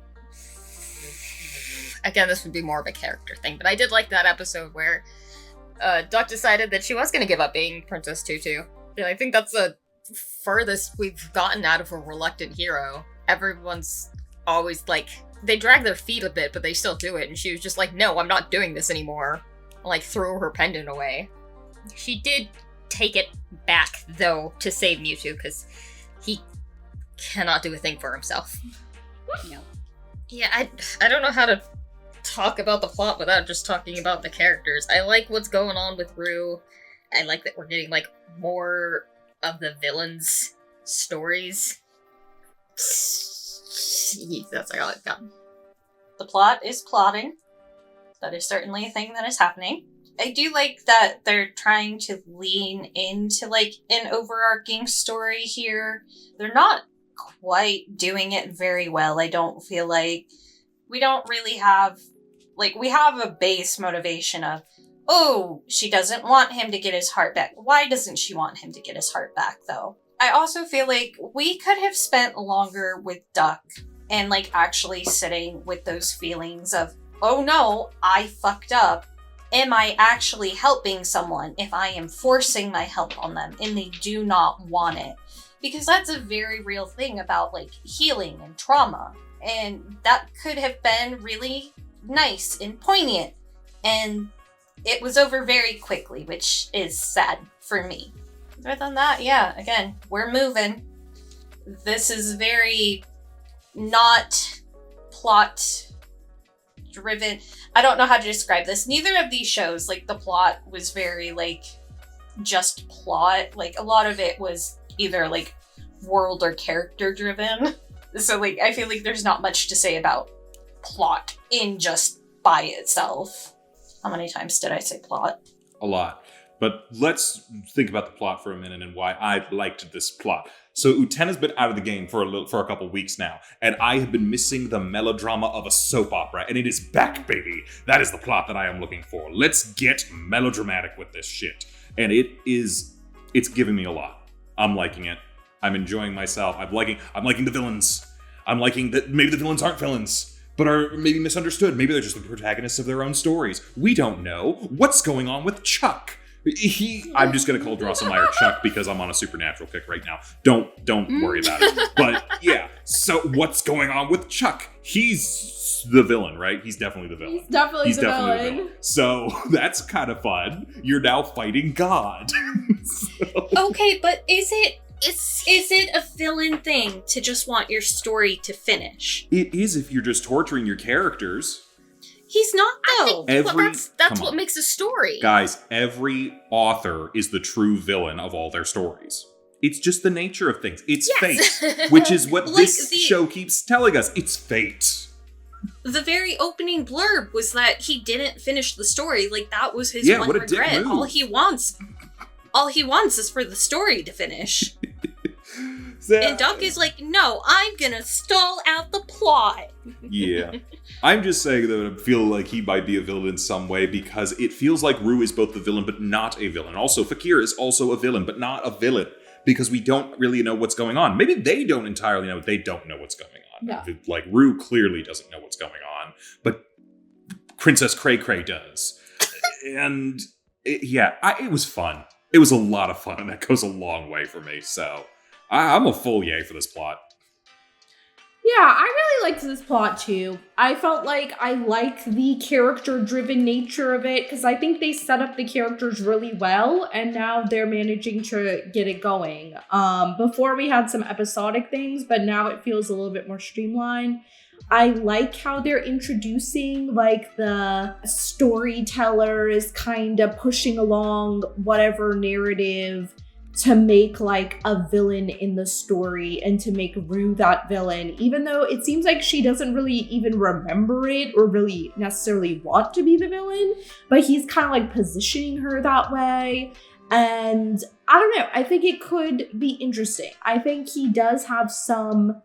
again, this would be more of a character thing, but I did like that episode where Duck decided that she was going to give up being Princess Tutu. And I think that's the furthest we've gotten out of a reluctant hero. Everyone's always like, they drag their feet a bit, but they still do it. And she was just like, no, I'm not doing this anymore. Like, threw her pendant away. She did take it back, though, to save Mewtwo, because he cannot do a thing for himself. No. Yeah, I don't know how to talk about the plot without just talking about the characters. I like what's going on with Rue. I like that we're getting, like, more of the villains' stories. That's all I've got. The plot is plotting. That is certainly a thing that is happening. I do like that they're trying to lean into, like, an overarching story here. They're not quite doing it very well. I don't feel like we don't really have, like, we have a base motivation of, oh, she doesn't want him to get his heart back. Why doesn't she want him to get his heart back, though? I also feel like we could have spent longer with Duck and, like, actually sitting with those feelings of, oh no, I fucked up. Am I actually helping someone if I am forcing my help on them and they do not want it? Because that's a very real thing about, like, healing and trauma. And that could have been really nice and poignant. And it was over very quickly, which is sad for me. Other than that, yeah, again, we're moving. This is very not plot driven. I don't know how to describe this. Neither of these shows, like, the plot was very, like, just plot. Like, a lot of it was either, like, world or character driven. So, like, I feel like there's not much to say about plot in just by itself. How many times did I say plot? A lot. But let's think about the plot for a minute and why I liked this plot. So Utena's been out of the game for a couple weeks now, and I have been missing the melodrama of a soap opera, and it is back, baby. That is the plot that I am looking for. Let's get melodramatic with this shit. And it's giving me a lot. I'm liking it. I'm enjoying myself. I'm liking the villains. I'm liking that maybe the villains aren't villains, but are maybe misunderstood. Maybe they're just the protagonists of their own stories. We don't know. What's going on with Chuck? I'm just gonna call Drosselmeyer Chuck because I'm on a supernatural kick right now. Don't worry about it. But yeah, so what's going on with Chuck? He's the villain, right? He's definitely the villain. He's definitely the villain. So that's kind of fun. You're now fighting God. Okay, but is it a villain thing to just want your story to finish? It is if you're just torturing your characters. He's not, I though. think Every- that's come what on. makes a story. Guys, every author is the true villain of all their stories. It's just the nature of things. It's Yes. fate, which is what Like this the- show keeps telling us. It's fate. The very opening blurb was that he didn't finish the story. Like, that was his Yeah, one what a dick regret. move. All he wants is for the story to finish. So- And Duck is like, no, I'm gonna stall out the plot. Yeah. I'm just saying that I feel like he might be a villain in some way because it feels like Rue is both the villain but not a villain. Also, Fakir is also a villain but not a villain because we don't really know what's going on. Maybe they don't entirely know. They don't know what's going on. Yeah. Like, Rue clearly doesn't know what's going on, but Princess Cray Cray does. And it was fun. It was a lot of fun, and that goes a long way for me. So I'm a full yay for this plot. Yeah, I really liked this plot too. I felt like I like the character-driven nature of it because I think they set up the characters really well, and now they're managing to get it going. Before we had some episodic things, but now it feels a little bit more streamlined. I like how they're introducing like the storytellers kind of pushing along whatever narrative to make like a villain in the story and to make Rue that villain, even though it seems like she doesn't really even remember it or really necessarily want to be the villain, but he's kind of like positioning her that way. And I don't know, I think it could be interesting. I think he does have some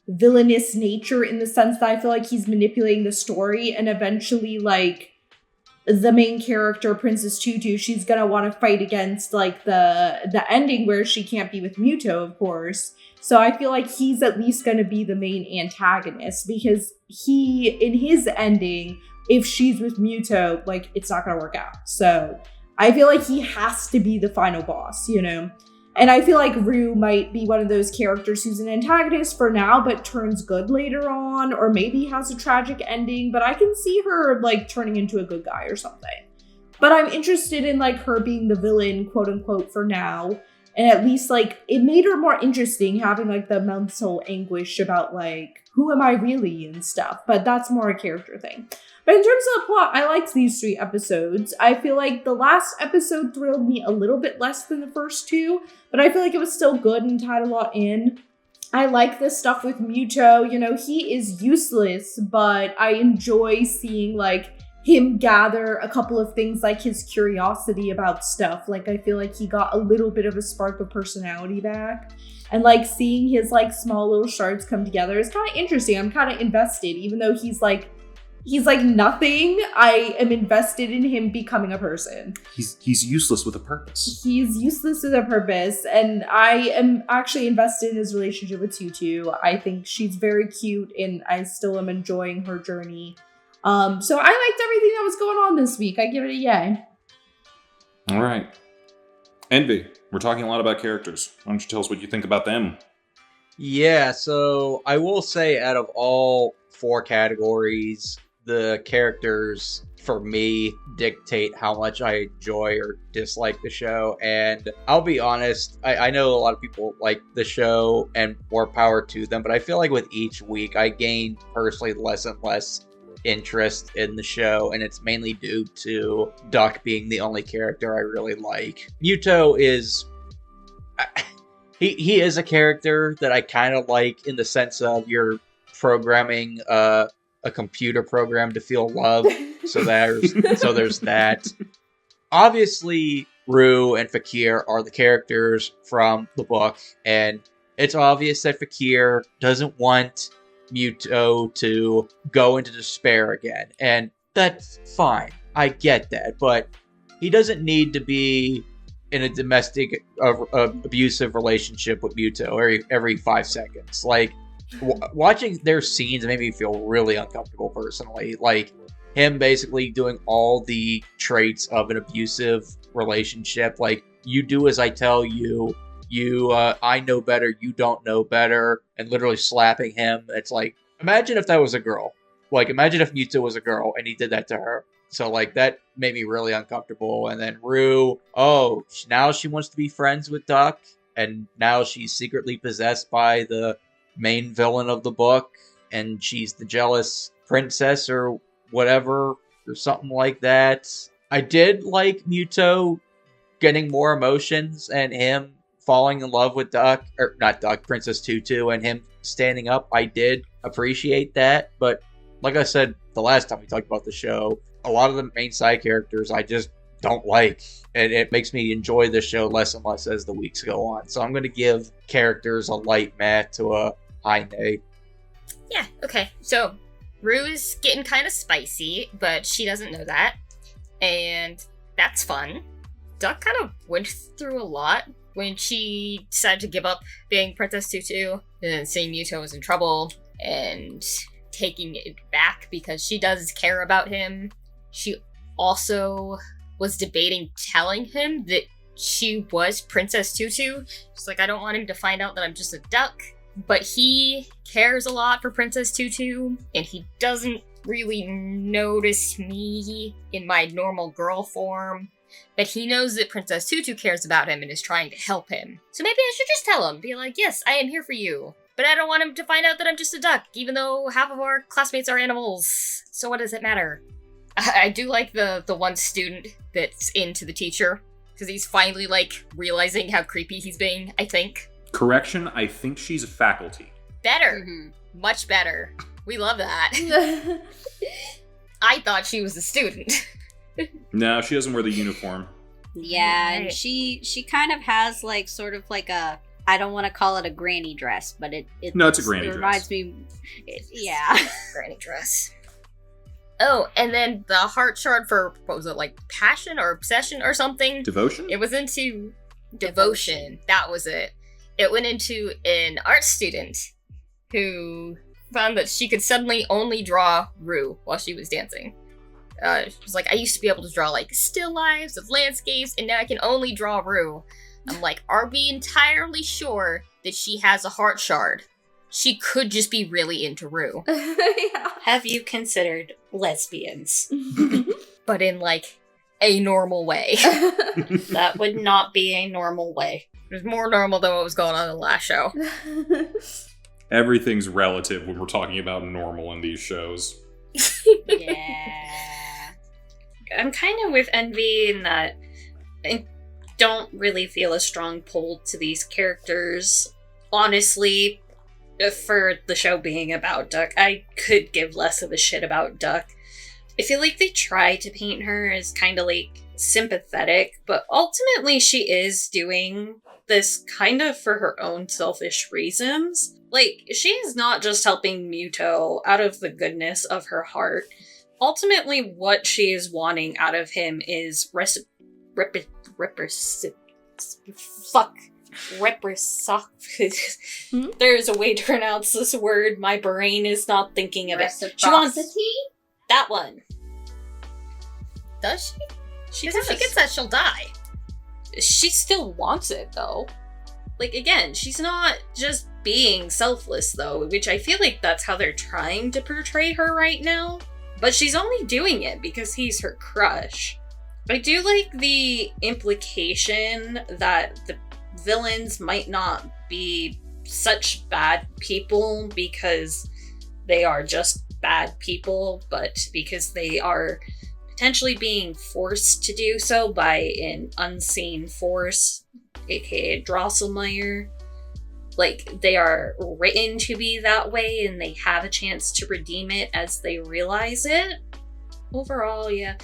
villainous nature in the sense that I feel like he's manipulating the story, and eventually like the main character, Princess Tutu, she's gonna want to fight against like the ending where she can't be with Muto, of course. So I feel like he's at least gonna be the main antagonist because he, in his ending, if she's with Muto, like it's not gonna work out. So I feel like he has to be the final boss, you know? And I feel like Rue might be one of those characters who's an antagonist for now, but turns good later on, or maybe has a tragic ending, but I can see her like turning into a good guy or something. But I'm interested in like her being the villain, quote unquote, for now. And at least like it made her more interesting having like the mental anguish about like, who am I really and stuff. But that's more a character thing. But in terms of the plot, I liked these 3 episodes. I feel like the last episode thrilled me a little bit less than the first 2, but I feel like it was still good and tied a lot in. I like this stuff with Muto. You know, he is useless, but I enjoy seeing like him gather a couple of things like his curiosity about stuff. Like I feel like he got a little bit of a spark of personality back. And like seeing his like small little shards come together is kind of interesting. I'm kind of invested, even though he's like nothing. I am invested in him becoming a person. He's useless with a purpose. He's useless with a purpose, and I am actually invested in his relationship with Tutu. I think she's very cute, and I still am enjoying her journey. So I liked everything that was going on this week. I give it a yay. All right. Envy, we're talking a lot about characters. Why don't you tell us what you think about them? Yeah, so I will say out of all 4 categories, the characters for me dictate how much I enjoy or dislike the show. And I'll be honest, I know a lot of people like the show and more power to them, but I feel like with each week I gain personally less and less interest in the show, and it's mainly due to Duck being the only character I really like. Muto is he is a character that I kind of like in the sense of you're programming a computer program to feel love. So there's that. Obviously, Rue and Fakir are the characters from the book, and it's obvious that Fakir doesn't want Muto to go into despair again, and that's fine. I get that, but he doesn't need to be in a domestic abusive relationship with Muto every 5 seconds. Like, watching their scenes made me feel really uncomfortable personally. Like, him basically doing all the traits of an abusive relationship. Like, you do as I tell you, I know better, you don't know better, and literally slapping him. It's like, imagine if that was a girl. Like, imagine if Muto was a girl and he did that to her. So, like, that made me really uncomfortable. And then Rue, now she wants to be friends with Duck, and now she's secretly possessed by the main villain of the book, and she's the jealous princess or whatever or something like that. I did like Muto getting more emotions and him falling in love with Princess Tutu, and him standing up. I did appreciate that, but like I said the last time we talked about the show, a lot of the main side characters I just don't like, and it makes me enjoy the show less and less as the weeks go on. So I'm going to give characters a light meh to a high nay. Yeah, okay. So, Rue is getting kind of spicy, but she doesn't know that. And that's fun. Duck kind of went through a lot when she decided to give up being Princess Tutu and seeing Muto was in trouble and taking it back because she does care about him. She also was debating telling him that she was Princess Tutu. She's like, I don't want him to find out that I'm just a duck. But he cares a lot for Princess Tutu, and he doesn't really notice me in my normal girl form. But he knows that Princess Tutu cares about him and is trying to help him. So maybe I should just tell him, be like, yes, I am here for you. But I don't want him to find out that I'm just a duck, even though half of our classmates are animals. So what does it matter? I do like the one student that's into the teacher, because he's finally, like, realizing how creepy he's being, I think. Correction, I think she's a faculty. Better. Mm-hmm. Much better. We love that. I thought she was a student. No, she doesn't wear the uniform. Yeah, Right. and she kind of has, like, sort of like a, I don't want to call it a granny dress, but No, it's a granny it dress. reminds me, yeah. Granny dress. Oh, and then the heart shard for, what was it, like, passion or obsession or something? Devotion? It was into devotion. That was it. It went into an art student who found that she could suddenly only draw Rue while she was dancing. She was like, I used to be able to draw, like, still lives of landscapes, and now I can only draw Rue. I'm like, are we entirely sure that she has a heart shard? She could just be really into Rue. Yeah. Have you considered lesbians? But in, like, a normal way. That would not be a normal way. It was more normal than what was going on in the last show. Everything's relative when we're talking about normal in these shows. Yeah. I'm kind of with Envy in that I don't really feel a strong pull to these characters. Honestly, for the show being about Duck, I could give less of a shit about Duck. I feel like they try to paint her as kind of like sympathetic, but ultimately she is doing this kind of for her own selfish reasons. Like, she is not just helping Muto out of the goodness of her heart. Ultimately, what she is wanting out of him is There's a way to pronounce this word. My brain is not thinking of it. She wants that one. Does she? She Because if she gets that, she'll die. She still wants it, though. Like, again, she's not just being selfless, though, which I feel like that's how they're trying to portray her right now. But she's only doing it because he's her crush. I do like the implication that the villains might not be such bad people because they are just bad people, but because they are potentially being forced to do so by an unseen force, aka Drosselmeyer. Like, they are written to be that way and they have a chance to redeem it as they realize it. Overall, yeah.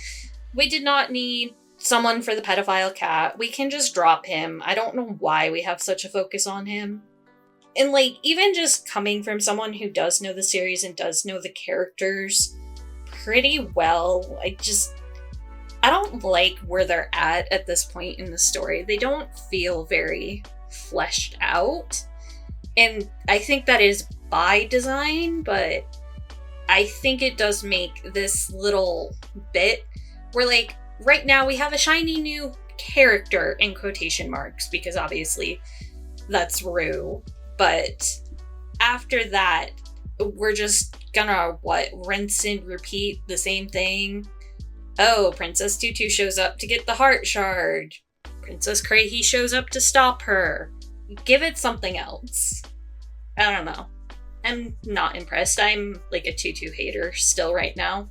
We did not need someone for the pedophile cat. We can just drop him. I don't know why we have such a focus on him. And, like, even just coming from someone who does know the series and does know the characters pretty well, I don't like where they're at this point in the story. They don't feel very fleshed out. And I think that is by design, but I think it does make this little bit where, like, right now we have a shiny new character in quotation marks, because obviously that's Rue. But after that, we're just gonna, rinse and repeat the same thing? Oh, Princess Tutu shows up to get the heart shard. Princess Crazy shows up to stop her. Give it something else. I don't know. I'm not impressed. I'm like a Tutu hater still right now.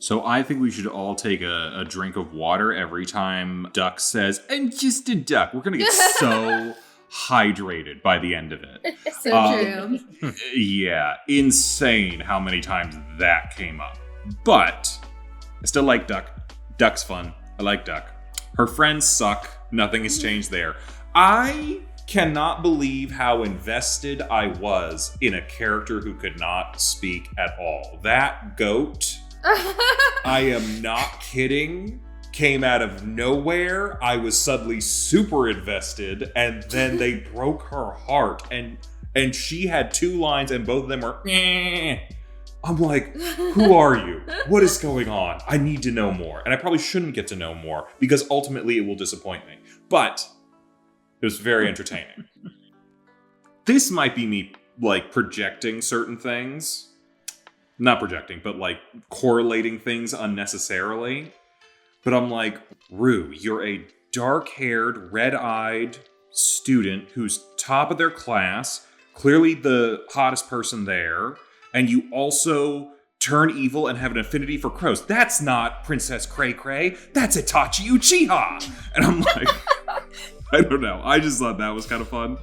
So I think we should all take a drink of water every time Duck says, "I'm just a duck." We're going to get so hydrated by the end of it. So true. Yeah, insane how many times that came up. But I still like Duck. Duck's fun. I like Duck. Her friends suck. Nothing has changed there. I cannot believe how invested I was in a character who could not speak at all. That goat, I am not kidding, came out of nowhere. I was suddenly super invested, and then they broke her heart, and she had 2 lines, and both of them were, "Meh." I'm like, who are you? What is going on? I need to know more. And I probably shouldn't get to know more, because ultimately it will disappoint me. But it was very entertaining. This might be me, like, projecting certain things. Not projecting, but, like, correlating things unnecessarily. But I'm like, Rue, you're a dark-haired, red-eyed student who's top of their class, clearly the hottest person there, and you also turn evil and have an affinity for crows. That's not Princess Cray Cray. That's Itachi Uchiha. And I'm like, I don't know. I just thought that was kind of fun.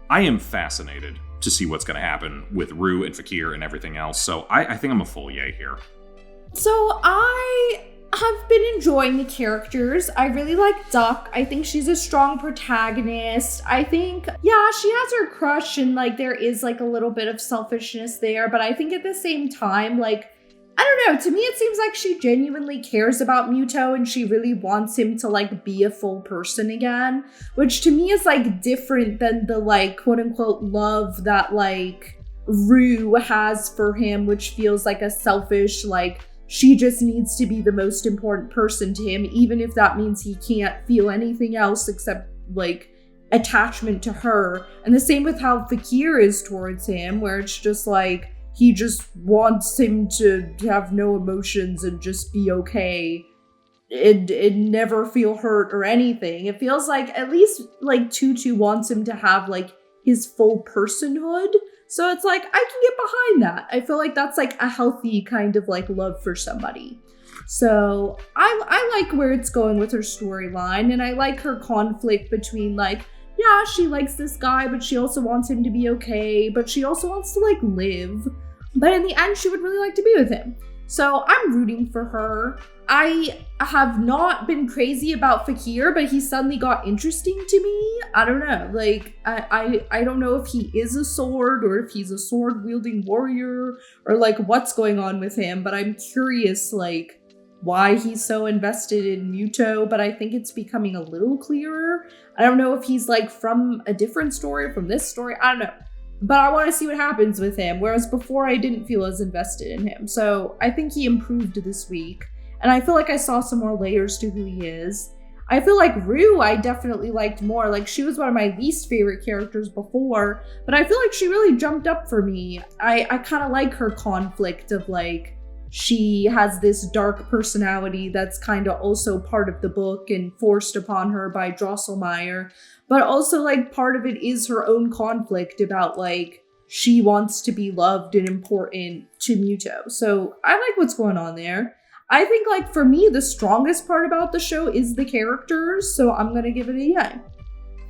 I am fascinated to see what's going to happen with Rue and Fakir and everything else. So I think I'm a full yay here. So I have been enjoying the characters. I really like Duck. I think she's a strong protagonist. I think, yeah, she has her crush and like there is like a little bit of selfishness there, but I think at the same time, like, I don't know, to me it seems like she genuinely cares about Muto and she really wants him to like be a full person again, which to me is like different than the like quote unquote love that like Rue has for him, which feels like a selfish, like, she just needs to be the most important person to him, even if that means he can't feel anything else except, like, attachment to her. And the same with how Fakir is towards him, where it's just like, he just wants him to have no emotions and just be okay and never feel hurt or anything. It feels like, at least, like, Tutu wants him to have, like, his full personhood. So it's like, I can get behind that. I feel like that's like a healthy kind of like love for somebody. So I like where it's going with her storyline, and I like her conflict between like, yeah, she likes this guy, but she also wants him to be okay, but she also wants to like live. But in the end, she would really like to be with him. So I'm rooting for her. I have not been crazy about Fakir, but he suddenly got interesting to me. I don't know. Like, I don't know if he is a sword or if he's a sword-wielding warrior or, like, what's going on with him. But I'm curious, like, why he's so invested in Muto. But I think it's becoming a little clearer. I don't know if he's, like, from a different story, from this story. I don't know. But I want to see what happens with him. Whereas before, I didn't feel as invested in him. So I think he improved this week. And I feel like I saw some more layers to who he is. I feel like Rue, I definitely liked more. Like, she was one of my least favorite characters before, but I feel like she really jumped up for me. I kind of like her conflict of, like, she has this dark personality that's kind of also part of the book and forced upon her by Drosselmeyer. But also, like, part of it is her own conflict about, like, she wants to be loved and important to Muto. So I like what's going on there. I think, like, for me, the strongest part about the show is the characters, so I'm gonna give it a yay.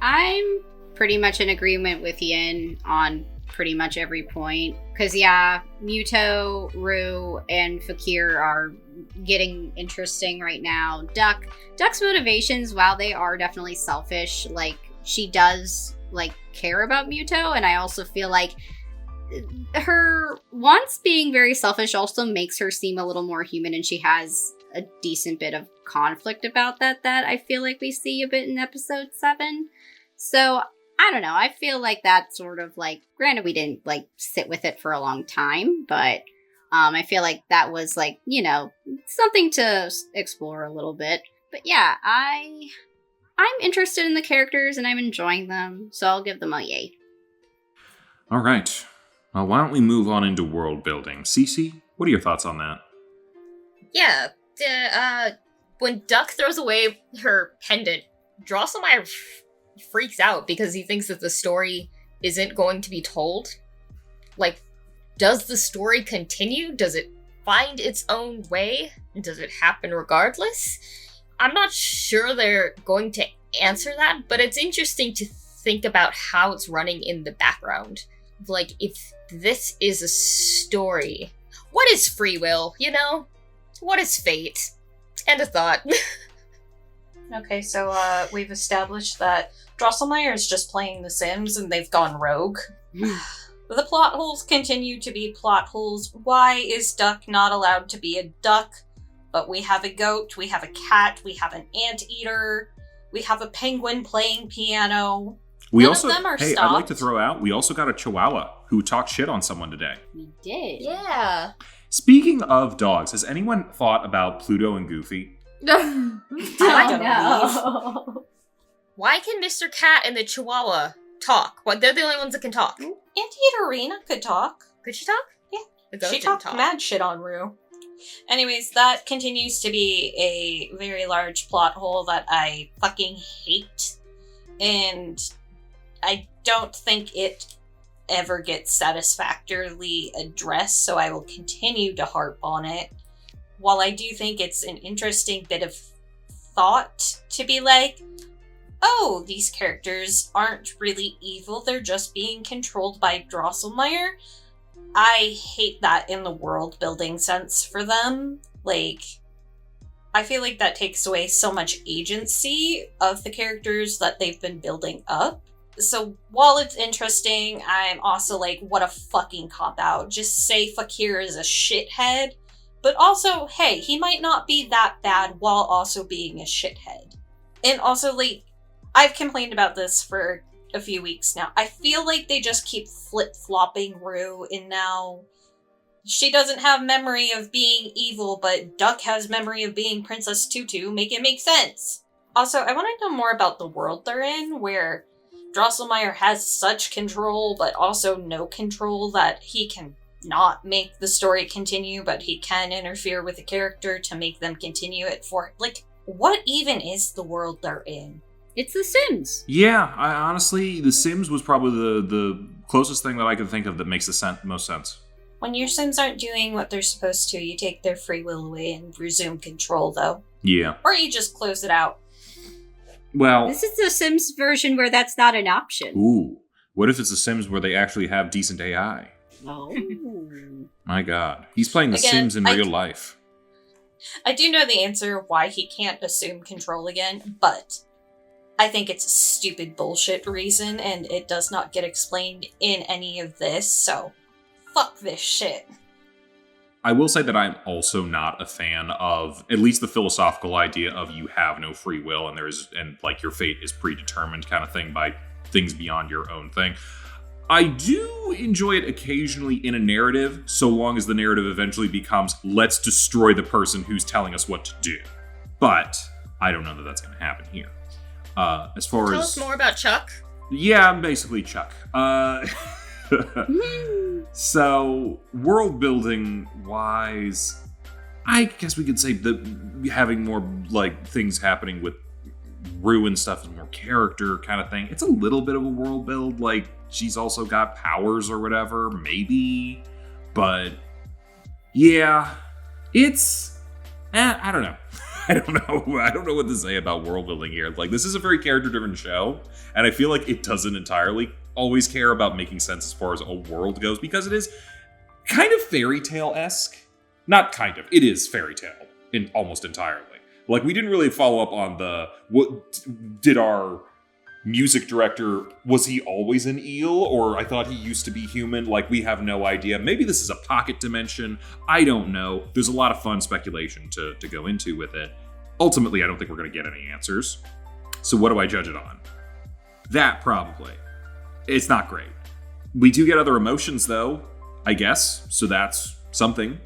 I'm pretty much in agreement with Yin on pretty much every point. Because, yeah, Muto, Rue, and Fakir are getting interesting right now. Duck's motivations, while they are definitely selfish, like, she does, like, care about Muto, and I also feel like her wants being very selfish also makes her seem a little more human, and she has a decent bit of conflict about that I feel like we see a bit in episode 7. So, I don't know. I feel like that's sort of like, granted we didn't like sit with it for a long time, but I feel like that was like, you know, something to explore a little bit. But yeah, I'm interested in the characters and I'm enjoying them, so I'll give them a yay. All right. Well, why don't we move on into world building? Cece, what are your thoughts on that? Yeah, when Duck throws away her pendant, Drosselmeyer freaks out because he thinks that the story isn't going to be told. Like, does the story continue? Does it find its own way? Does it happen regardless? I'm not sure they're going to answer that, but it's interesting to think about how it's running in the background. Like, if this is a story, what is free will, you know? What is fate? End of thought. Okay, so we've established that Drosselmeyer is just playing The Sims and they've gone rogue. The plot holes continue to be plot holes. Why is Duck not allowed to be a duck? But we have a goat, we have a cat, we have an anteater, we have a penguin playing piano. We None also, of them are hey, stopped. I'd like to throw out, we also got a Chihuahua who talked shit on someone today. We did. Yeah. Speaking of dogs, has anyone thought about Pluto and Goofy? Oh, no. Why can Mr. Cat and the Chihuahua talk? What, they're the only ones that can talk. Anteater Rena could talk. Could she talk? Yeah. The goat She didn't talked mad shit on Rue. Anyways, that continues to be a very large plot hole that I fucking hate. And I don't think it ever gets satisfactorily addressed, so I will continue to harp on it. While I do think it's an interesting bit of thought to be like, oh, these characters aren't really evil, they're just being controlled by Drosselmeyer. I hate that in the world building sense for them. Like, I feel like that takes away so much agency of the characters that they've been building up. So while it's interesting, I'm also like, what a fucking cop-out. Just say Fakir is a shithead, but also, hey, he might not be that bad while also being a shithead. And also, like, I've complained about this for a few weeks now. I feel like they just keep flip-flopping Rue, and now she doesn't have memory of being evil, but Duck has memory of being Princess Tutu. Make it make sense. Also, I want to know more about the world they're in, where Drosselmeyer has such control, but also no control that he can not make the story continue, but he can interfere with the character to make them continue it for, like, what even is the world they're in? It's The Sims. Yeah, I honestly, The Sims was probably the closest thing that I could think of that makes the most sense. When your Sims aren't doing what they're supposed to, you take their free will away and resume control, though. Yeah. Or you just close it out. Well, This is the Sims version where that's not an option. ooh, what if it's The Sims where they actually have decent AI? Oh. My God. He's playing The Again, Sims in real life. I do know the answer why he can't assume control again, but I think it's a stupid bullshit reason, and it does not get explained in any of this, so fuck this shit. I will say that I'm also not a fan of at least the philosophical idea of you have no free will and like your fate is predetermined kind of thing by things beyond your own thing. I do enjoy it occasionally in a narrative, so long as the narrative eventually becomes, let's destroy the person who's telling us what to do. But I don't know that that's going to happen here. As far Tell as... us more about Chuck. Yeah, I'm basically Chuck. So, world building wise, I guess we could say that having more like things happening with Rue and stuff is more character kind of thing. It's a little bit of a world build, like she's also got powers or whatever, maybe. But yeah, it's I don't know. I don't know what to say about world building here. Like, this is a very character driven show, and I feel like it doesn't entirely always care about making sense as far as a world goes, because it is kind of fairy tale-esque. Not kind of, it is fairy tale in almost entirely. Like, we didn't really follow up on what did our music director, was he always an eel, or I thought he used to be human? Like, we have no idea. Maybe this is a pocket dimension. I don't know. There's a lot of fun speculation to go into with it. Ultimately, I don't think we're going to get any answers. So what do I judge it on? That, probably. It's not great. We do get other emotions, though, I guess. So that's something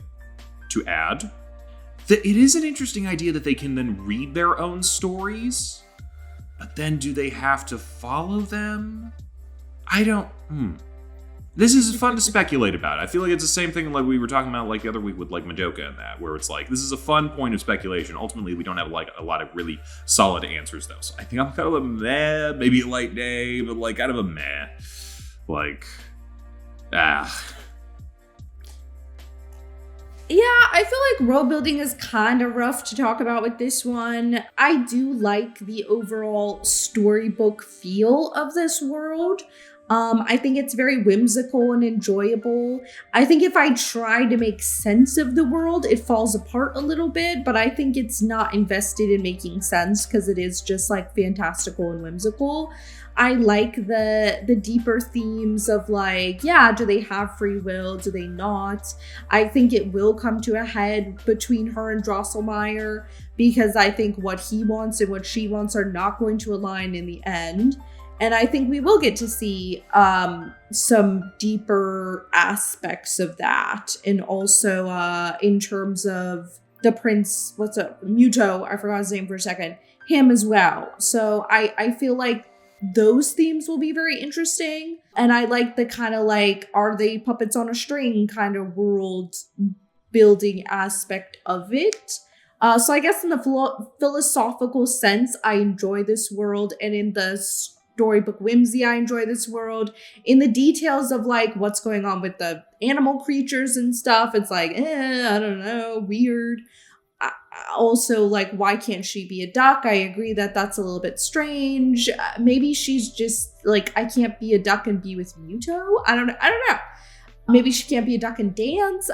to add. It is an interesting idea that they can then read their own stories. But then do they have to follow them? I don't... This is fun to speculate about. I feel like it's the same thing like we were talking about like the other week with like Madoka and that, where it's like, this is a fun point of speculation. Ultimately, we don't have like a lot of really solid answers though. So I think I'm kind of a meh, maybe a light day, but like kind of a meh. Like, Yeah, I feel like world building is kind of rough to talk about with this one. I do like the overall storybook feel of this world. I think it's very whimsical and enjoyable. I think if I try to make sense of the world, it falls apart a little bit, but I think it's not invested in making sense because it is just like fantastical and whimsical. I like the deeper themes of like, yeah, do they have free will? Do they not? I think it will come to a head between her and Drosselmeyer because I think what he wants and what she wants are not going to align in the end. And I think we will get to see some deeper aspects of that. And also in terms of the prince, Muto, I forgot his name for a second, him as well. So I feel like those themes will be very interesting. And I like the kind of like, are they puppets on a string kind of world building aspect of it. So I guess in the philosophical sense, I enjoy this world. And in the storybook whimsy, I enjoy this world. In the details of like what's going on with the animal creatures and stuff, it's like, I don't know, weird. Also, like, why can't she be a duck? I agree that that's a little bit strange. Maybe she's just like, I can't be a duck and be with Muto. I don't know. Maybe she can't be a duck and dance.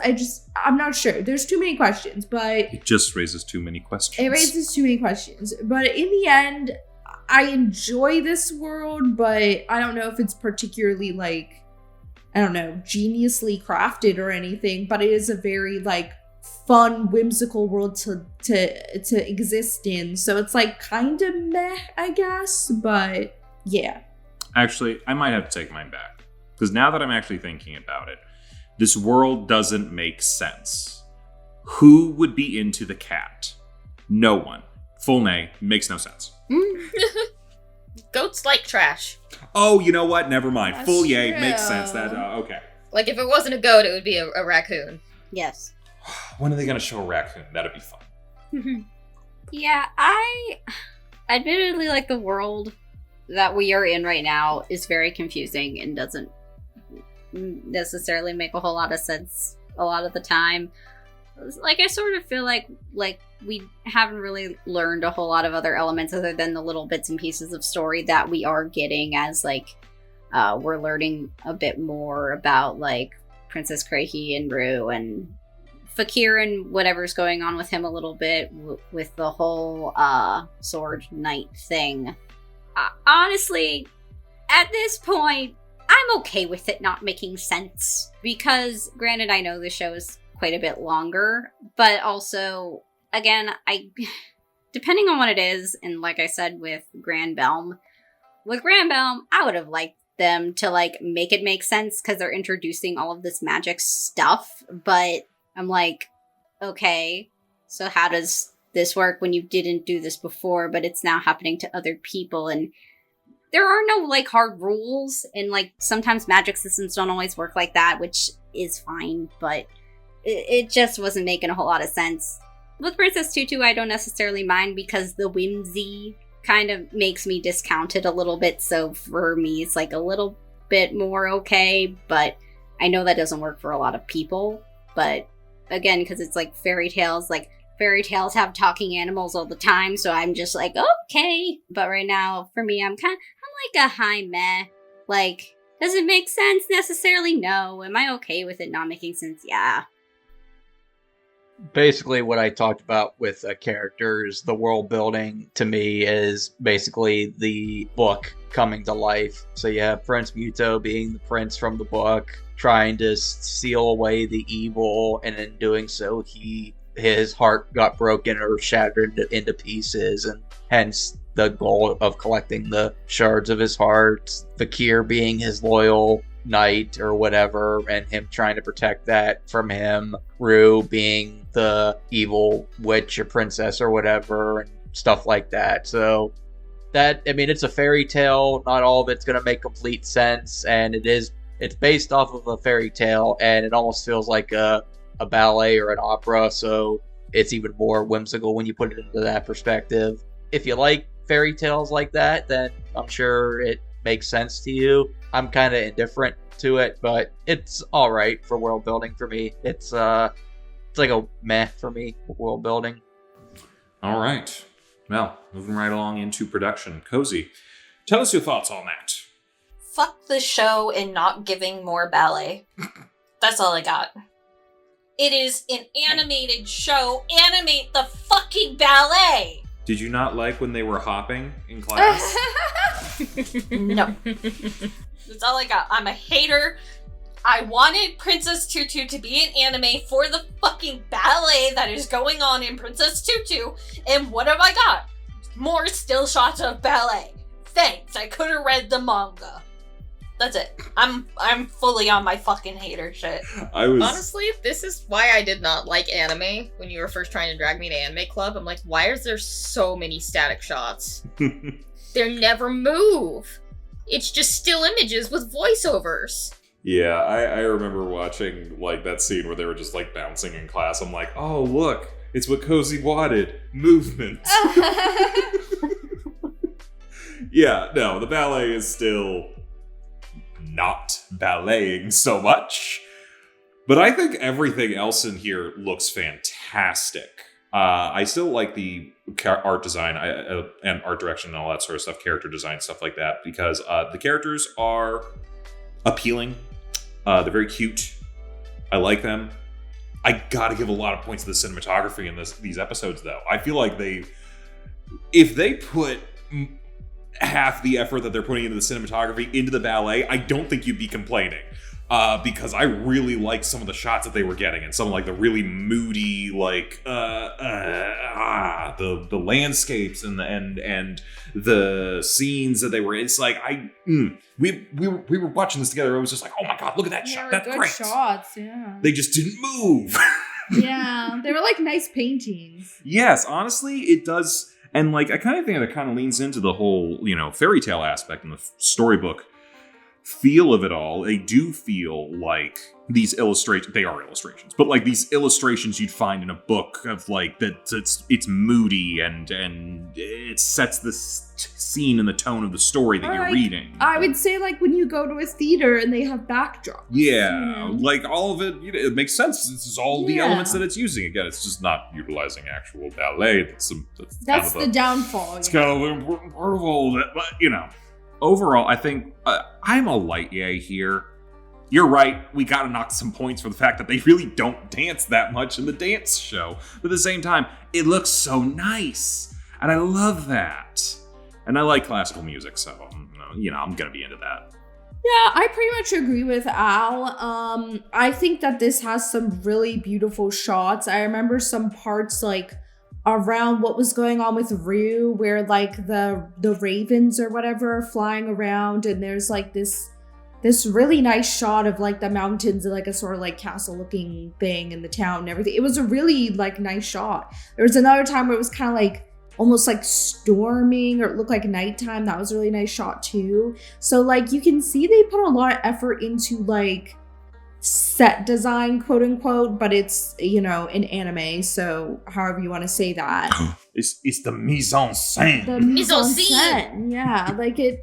I'm not sure. There's too many questions, but it just raises too many questions. It raises too many questions. But in the end, I enjoy this world, but I don't know if it's particularly like, I don't know, geniusly crafted or anything, but it is a very like fun, whimsical world to exist in. So it's like kind of meh, I guess, but yeah. Actually, I might have to take mine back. Because now that I'm actually thinking about it, this world doesn't make sense. Who would be into the cat? No one. Full nay, makes no sense. Goats like trash. Oh, you know what? Never mind. That's Full yay, true. makes sense. That okay. Like, if it wasn't a goat, it would be a raccoon. Yes. When are they going to show a raccoon? That'd be fun. Yeah, I admittedly like the world that we are in right now is very confusing and doesn't necessarily make a whole lot of sense a lot of the time. Like, I sort of feel like we haven't really learned a whole lot of other elements other than the little bits and pieces of story that we are getting as, like, we're learning a bit more about, like, Princess Krehi and Rue and Fakir and whatever's going on with him a little bit with the whole sword knight thing. Honestly, at this point, I'm okay with it not making sense. Because, granted, I know the show is quite a bit longer, but also, again, depending on what it is, and like I said with Granbelm, I would have liked them to, like, make it make sense because they're introducing all of this magic stuff, but I'm like, okay, so how does this work when you didn't do this before, but it's now happening to other people? And there are no, like, hard rules, and, like, sometimes magic systems don't always work like that, which is fine, but it just wasn't making a whole lot of sense. With Princess Tutu, I don't necessarily mind because the whimsy kind of makes me discount it a little bit, so for me, it's, like, a little bit more okay, but I know that doesn't work for a lot of people, but again, because it's like fairy tales have talking animals all the time, so I'm just like, okay. But right now, for me, I'm like a high meh. Like, does it make sense necessarily? No. Am I okay with it not making sense? Yeah. Basically, what I talked about with characters, the world building to me is basically the book coming to life. So you have Prince Muto being the prince from the book, trying to seal away the evil, and in doing so, his heart got broken or shattered into pieces, and hence the goal of collecting the shards of his heart. Fakir being his loyal knight or whatever, and him trying to protect that from him. Rue being the evil witch or princess or whatever, and stuff like that. So that, I mean, it's a fairy tale. Not all of it's going to make complete sense, and it's based off of a fairy tale, and it almost feels like a ballet or an opera, so it's even more whimsical when you put it into that perspective. If you like fairy tales like that, then I'm sure it makes sense to you. I'm kind of indifferent to it, but it's alright for world building for me. It's It's like a meh for me, world building. All right. Well, moving right along into production. Cozy, tell us your thoughts on that. Fuck the show and not giving more ballet. That's all I got. It is an animated show. Animate the fucking ballet! Did you not like when they were hopping in class? No. That's all I got. I'm a hater. I wanted Princess Tutu to be an anime for the fucking ballet that is going on in Princess Tutu. And what have I got? More still shots of ballet. Thanks. I could have read the manga. That's it. I'm fully on my fucking hater shit. Honestly, this is why I did not like anime when you were first trying to drag me to anime club. I'm like, why is there so many static shots? They never move. It's just still images with voiceovers. Yeah, I remember watching like that scene where they were just like bouncing in class. I'm like, oh look, it's what Cozy wanted. Movement. Yeah, no, the ballet is still not balleting so much. But I think everything else in here looks fantastic. I still like the art design and art direction and all that sort of stuff, character design, stuff like that, because the characters are appealing. They're very cute. I like them. I gotta give a lot of points to the cinematography in these episodes, though. I feel like if they put half the effort that they're putting into the cinematography into the ballet, I don't think you'd be complaining. Because I really like some of the shots that they were getting, and some of like the really moody, like the landscapes and the scenes that they were in. It's like we were watching this together. I was just like, oh my god, look at that shot. That's good great. Shots, yeah. They just didn't move. Yeah, they were like nice paintings. Yes, honestly, it does. And like, I kind of think that kind of leans into the whole, fairy tale aspect and the storybook feel of it all. They do feel like these illustrations, they are illustrations, but like these illustrations you'd find in a book of like that. It's moody and it sets the scene and the tone of the story that you're reading. I would say like when you go to a theater and they have backdrops. Yeah, like all of it, it makes sense. This is all the elements that it's using. Again, it's just not utilizing actual ballet. That's the downfall. It's kind of the important part of all of it, but overall, I think I'm a light yay here. You're right, we gotta knock some points for the fact that they really don't dance that much in the dance show. But at the same time, it looks so nice. And I love that. And I like classical music, so, I'm gonna be into that. Yeah, I pretty much agree with Al. I think that this has some really beautiful shots. I remember some parts, like, around what was going on with Rue, where like the ravens or whatever are flying around, and there's like this really nice shot of like the mountains and like a sort of like castle looking thing in the town and everything. It was a really like nice shot. There was another time where it was kind of like almost like storming, or it looked like nighttime. That was a really nice shot too. So like you can see they put a lot of effort into like set design, quote unquote, but it's an anime, so however you want to say that. It's the mise en scène. The mise en scène. Yeah, like it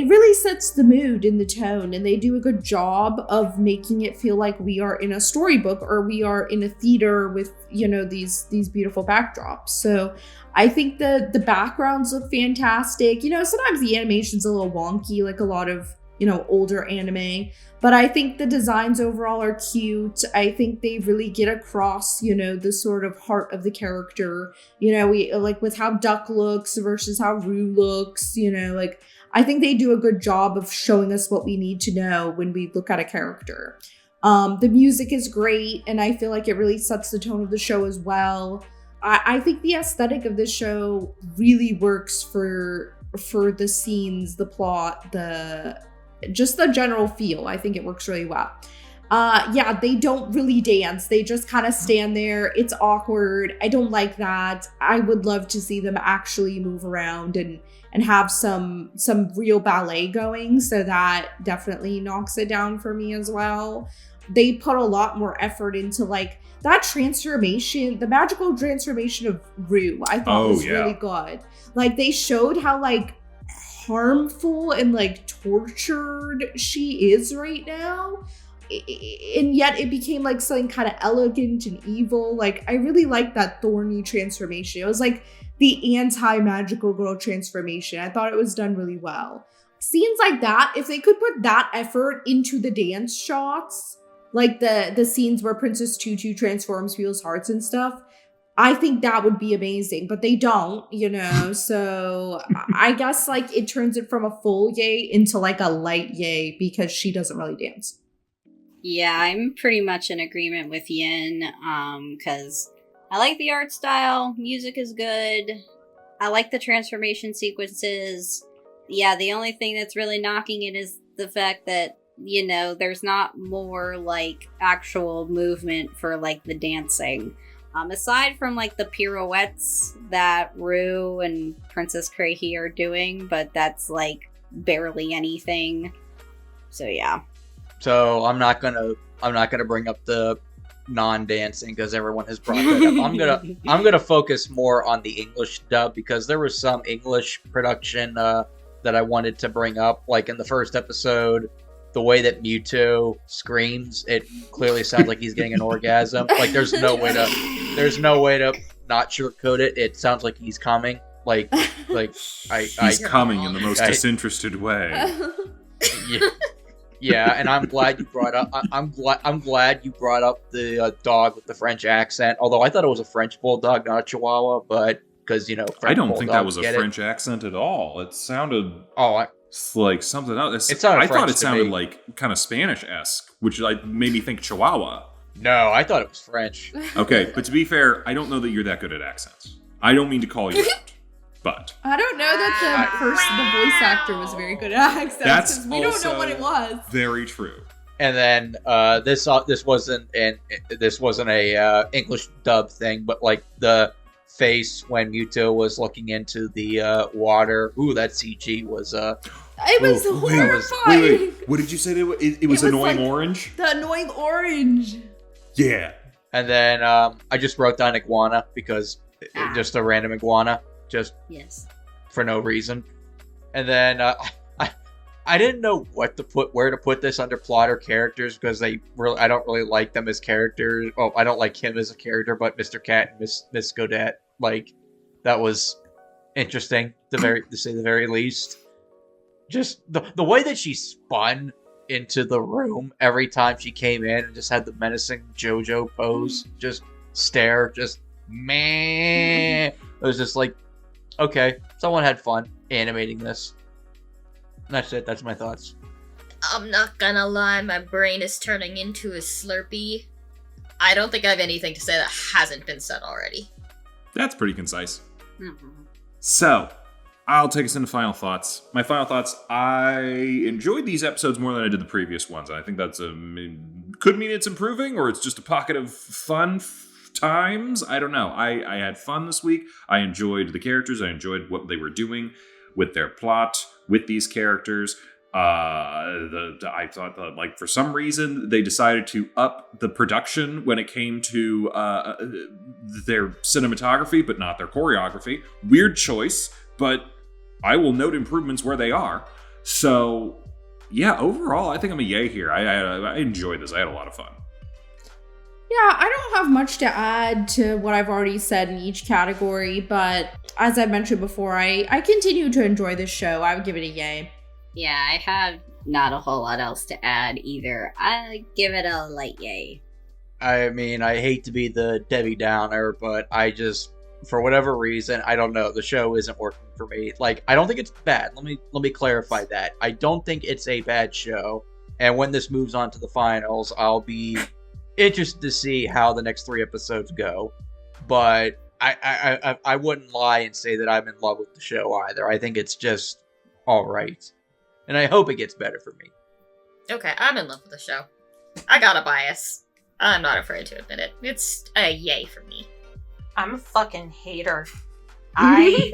really sets the mood and the tone, and they do a good job of making it feel like we are in a storybook or we are in a theater with these beautiful backdrops. So I think the backgrounds look fantastic. Sometimes the animation's a little wonky, like a lot of older anime, but I think the designs overall are cute. I think they really get across, the sort of heart of the character. We like with how Duck looks versus how Rue looks, like I think they do a good job of showing us what we need to know when we look at a character. The music is great, and I feel like it really sets the tone of the show as well. I think the aesthetic of this show really works for the scenes, the plot, just the general feel. I think it works really well. They don't really dance. They just kind of stand there. It's awkward. I don't like that. I would love to see them actually move around and have some real ballet going. So that definitely knocks it down for me as well. They put a lot more effort into like that transformation, the magical transformation of Rue. I thought was really good. Like they showed how like harmful and like tortured she is right now. and yet it became like something kind of elegant and evil. Like, I really liked that thorny transformation. It was like the anti-magical girl transformation. I thought it was done really well. Scenes like that, if they could put that effort into the dance shots, like the scenes where Princess Tutu transforms people's hearts and stuff, I think that would be amazing, but they don't, so I guess like it turns it from a full yay into like a light yay because she doesn't really dance. Yeah, I'm pretty much in agreement with Yin, because I like the art style, music is good, I like the transformation sequences. Yeah, the only thing that's really knocking it is the fact that, there's not more like actual movement for like the dancing. Aside from like the pirouettes that Rue and Princess Crahy are doing, but that's like barely anything. So yeah. So I'm not gonna bring up the non-dancing because everyone has brought that up. I'm gonna focus more on the English dub because there was some English production that I wanted to bring up. Like in the first episode, the way that Mewtwo screams, it clearly sounds like he's getting an orgasm. Like there's no way to not sugarcoat it. It sounds like he's coming. He's coming in the most disinterested way. Yeah, and I'm glad you brought up. I'm glad you brought up the dog with the French accent. Although I thought it was a French bulldog, not a Chihuahua. But because I don't think that was a French accent at all. It sounded like something else. I thought it sounded like kind of Spanish-esque, which made me think Chihuahua. No, I thought it was French. Okay, but to be fair, I don't know that you're that good at accents. I don't mean to call you out, but I don't know that the voice actor was very good at accents. That's we don't know what it was. Very true. And then this wasn't a English dub thing, but like the face when Mewtwo was looking into the water. Ooh, that CG was it was horrifying. Wait. What did you say? It was annoying like orange? The annoying orange. Yeah. And then I just wrote down iguana because just a random iguana, just for no reason. And then I didn't know where to put this under plot or characters because I don't really like them as characters. Oh, I don't like him as a character, but Mr. Cat and Miss Godette, like that was interesting to say the very least. Just the way that she spun into the room every time she came in and just had the menacing JoJo pose, just stare, just meh. It was just like, okay, someone had fun animating this. And that's it. That's my thoughts. I'm not gonna lie, my brain is turning into a Slurpee. I don't think I have anything to say that hasn't been said already. That's pretty concise. Mm-hmm. So, I'll take us into final thoughts. My final thoughts, I enjoyed these episodes more than I did the previous ones. And I think that's could mean it's improving or it's just a pocket of fun times. I don't know. I had fun this week. I enjoyed the characters. I enjoyed what they were doing with their plot, with these characters. I thought that, like, for some reason they decided to up the production when it came to their cinematography, but not their choreography. Weird choice, but I will note improvements where they are. So, yeah, overall, I think I'm a yay here. I enjoyed this. I had a lot of fun. Yeah, I don't have much to add to what I've already said in each category, but as I mentioned before, I continue to enjoy this show. I would give it a yay. Yeah, I have not a whole lot else to add either. I give it a light yay. I mean, I hate to be the Debbie Downer, but I just, for whatever reason, I don't know, the show isn't working for me. Like, I don't think it's bad. Let me clarify that. I don't think it's a bad show. And when this moves on to the finals, I'll be interested to see how the next 3 episodes go. But I wouldn't lie and say that I'm in love with the show either. I think it's just all right. And I hope it gets better for me. Okay, I'm in love with the show. I got a bias. I'm not afraid to admit it. It's a yay for me. I'm a fucking hater. I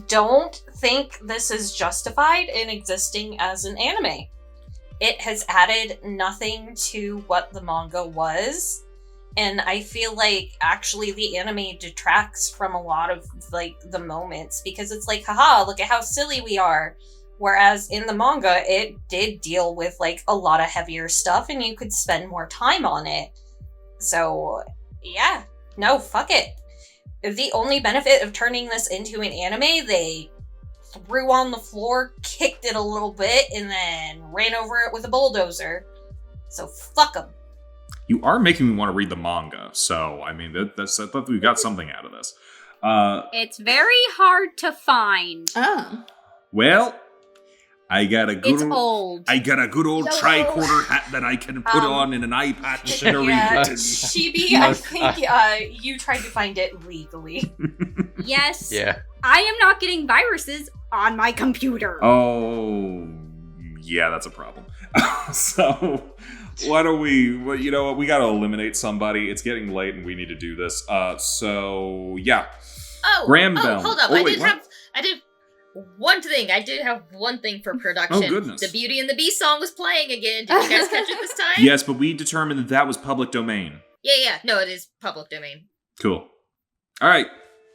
don't think this is justified in existing as an anime. It has added nothing to what the manga was. And I feel like actually the anime detracts from a lot of like the moments because it's like, haha, look at how silly we are. Whereas in the manga, it did deal with like a lot of heavier stuff and you could spend more time on it. So, yeah. No, fuck it. The only benefit of turning this into an anime, they threw on the floor, kicked it a little bit, and then ran over it with a bulldozer. So fuck them. You are making me want to read the manga, so I mean, I thought we got something out of this. It's very hard to find. Oh. Well, I got a good It's old. I got a good old Yellow. tricorder hat that I can put on in an eye patch and read it. Chibi, I think you tried to find it legally. Yes. Yeah. I am not getting viruses on my computer. Oh, yeah, that's a problem. So, why don't we? Well, you know what? We got to eliminate somebody. It's getting late, and we need to do this. So yeah. Granbelm. Hold up! Oh, I wait, did one thing. I did have one thing for production. Oh, goodness. The Beauty and the Beast song was playing again. Did you guys catch it this time? Yes, but we determined that was public domain. Yeah. No, it is public domain. Cool. All right.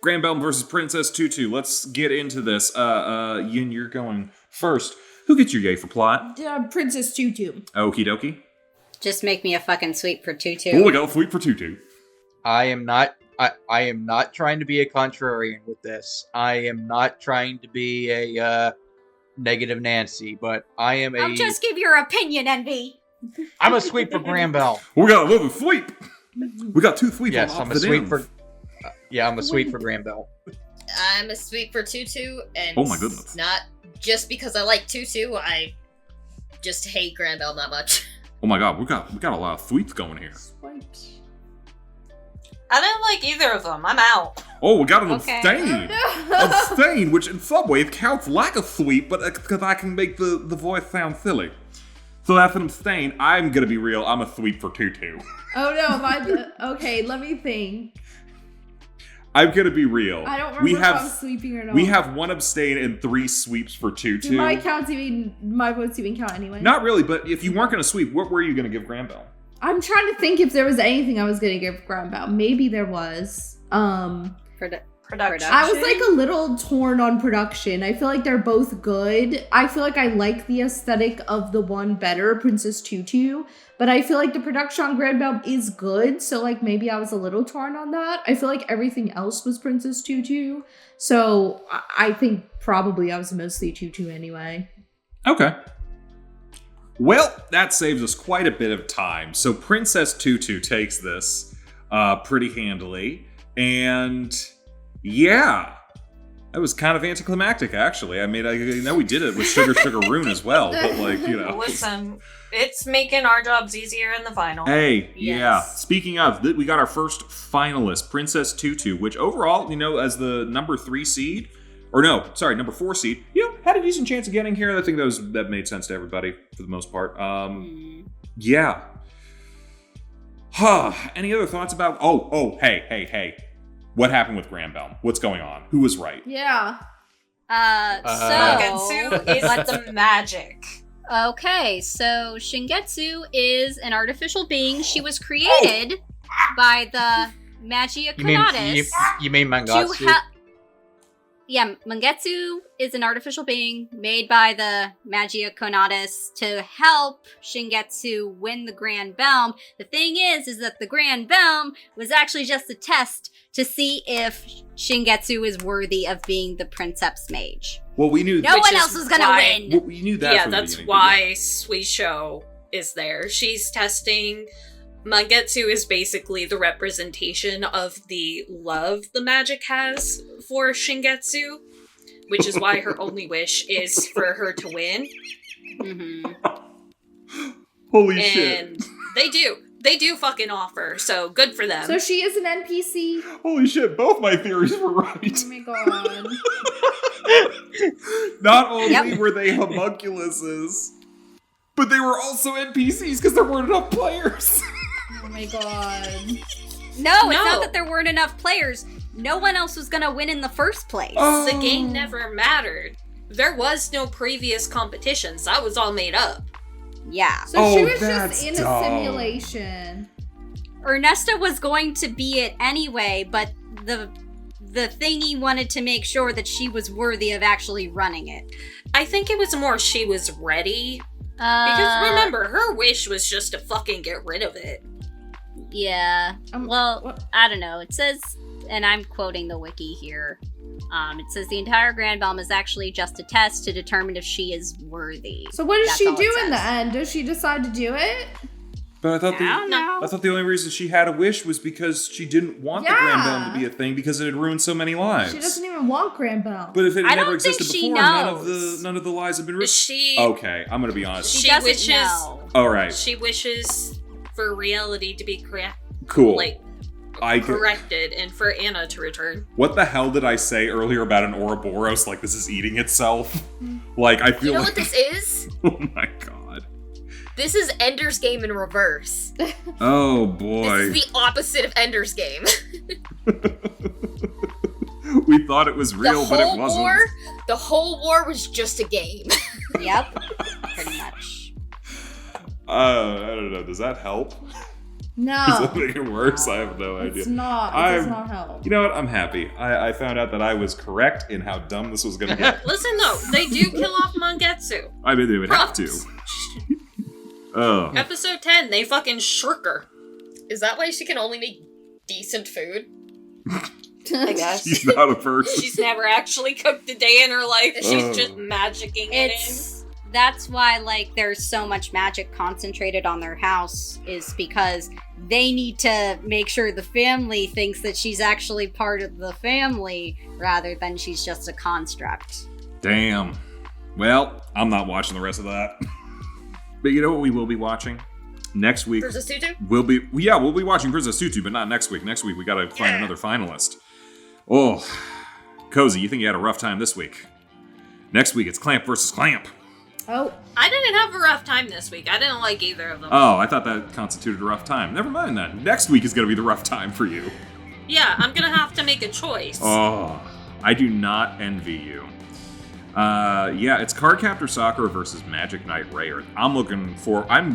Granbelm versus Princess Tutu. Let's get into this. Yin, you're going first. Who gets your yay for plot? Princess Tutu. Okie dokie. Just make me a fucking sweep for Tutu. Oh, we got a sweep for Tutu. I am not trying to be a contrarian with this. I am not trying to be a negative Nancy, but I am I'll just give your opinion, Envy. I'm a sweep for Granbelm. We got a little sweep. We got two sweeps. Yes, I'm a sweep for. I'm a sweep for Granbelm. I'm a sweep for Tutu, and Oh my goodness. not just because I like Tutu. I just hate Granbelm that much. Oh my god, we got a lot of sweeps going here. I didn't like either of them. I'm out. Oh, we got an Okay. abstain. Abstain, which in some ways counts like a sweep, but because I can make the voice sound silly. So that's an abstain. I'm gonna be real. I'm a sweep for Tutu. Oh no, okay, let me think. I'm gonna be real. I don't remember if I'm sweeping or not. We have one abstain and 3 sweeps for Tutu. Do my votes even count anyway? Not really, but if you weren't gonna sweep, what were you gonna give Granbelm? I'm trying to think if there was anything I was gonna give Granbelm. Maybe there was. Production. I was like a little torn on production. I feel like they're both good. I feel like I like the aesthetic of the one better, Princess Tutu, but I feel like the production on Granbelm is good, so like maybe I was a little torn on that. I feel like everything else was Princess Tutu, so I think probably I was mostly Tutu anyway. Okay. Well, that saves us quite a bit of time. So Princess Tutu takes this pretty handily, and yeah, that was kind of anticlimactic, actually. I mean, I know we did it with Sugar Rune as well, but like, you know. Listen, it's making our jobs easier in the final. Hey, Yes. yeah. Speaking of, we got our first finalist, Princess Tutu, which overall, you know, as the number 3 seed, or no, sorry, number 4 seed, you know, had a decent chance of getting here. I think that made sense to everybody for the most part. Yeah. Huh. Any other thoughts about? Oh, hey. What happened with Granbelm? What's going on? Who was right? Yeah. Shingetsu is the magic. Okay, so Shingetsu is an artificial being. She was created by the Magia Konatis. You mean Mangatsu? Mangetsu is an artificial being made by the Magia Konatis to help Shingetsu win the Granbelm. The thing is that the Granbelm was actually just a test to see if Shingetsu is worthy of being the Princeps Mage. Well, we knew. No Which one is else was gonna why- win. Well, we knew that. Yeah, from the that's beginning, why Shoujo is there. She's testing. Mangetsu is basically the representation of the love the magic has for Shingetsu, which is why her only wish is for her to win. Holy shit! And they do fucking offer, so good for them. So she is an NPC. Holy shit! Both my theories were right. Oh my god. Not only were they homunculuses, but they were also NPCs because there weren't enough players. Oh my god. No, it's No. not that there weren't enough players. No one else was gonna win in the first place. Oh. The game never mattered. There was no previous competitions. That was all made up. Yeah. So she Oh, was that's just in dumb. a simulation. Ernesta was going to be it anyway, but the thingy wanted to make sure that she was worthy of actually running it. I think it was more she was ready. Because remember, her wish was just to fucking get rid of it. Yeah. Well, what? I don't know. It says, and I'm quoting the wiki here. It says the entire Granbelm is actually just a test to determine if she is worthy. So what does That's she all it do in the says. end? Does she decide to do it? But I thought I don't know. the only reason she had a wish was because she didn't want the Granbelm to be a thing because it had ruined so many lives. She doesn't even want Granbelm. But if it I never don't think existed she before, knows. none of the lies have been written. She Okay, I'm gonna be honest. She She doesn't wishes- know. All right, she wishes for reality to be cool. like corrected and for Anna to return. What the hell did I say earlier about an Ouroboros? Like this is eating itself. Like I feel You know like what this is? oh my god. This is Ender's Game in reverse. Oh This boy. is the opposite of Ender's Game. We thought it was real, but it wasn't. The whole war was just a game. Yep. Pretty much. I don't know. Does that help? Does that No, make it worse? I have no idea. it's not. It does not help. You know what? I'm happy. I found out that I was correct in how dumb this was gonna get. Listen though, they do kill off Mangetsu. I mean, they would have Props. to. Oh. Episode 10, they fucking shirk her. Is that why she can only make decent food? I guess. She's not a person. She's never actually cooked a day in her life. She's Oh. just magicking it in. That's why, like, there's so much magic concentrated on their house, is because they need to make sure the family thinks that she's actually part of the family rather than she's just a construct. Damn. Well, I'm not watching the rest of that. But you know what we will be watching? Next week, Princess Tutu? we'll be watching Princess Tutu, but not next week. Next week, we gotta find another finalist. Oh, Cozy, you think you had a rough time this week? Next week, it's Clamp versus Clamp. Oh, I didn't have a rough time this week. I didn't like either of them. Oh, I thought that constituted a rough time. Never mind that. Next week is gonna be the rough time for you. Yeah, I'm gonna have to make a choice. Oh, I do not envy you. Yeah, it's Cardcaptor Sakura versus Magic Knight Rayer. I'm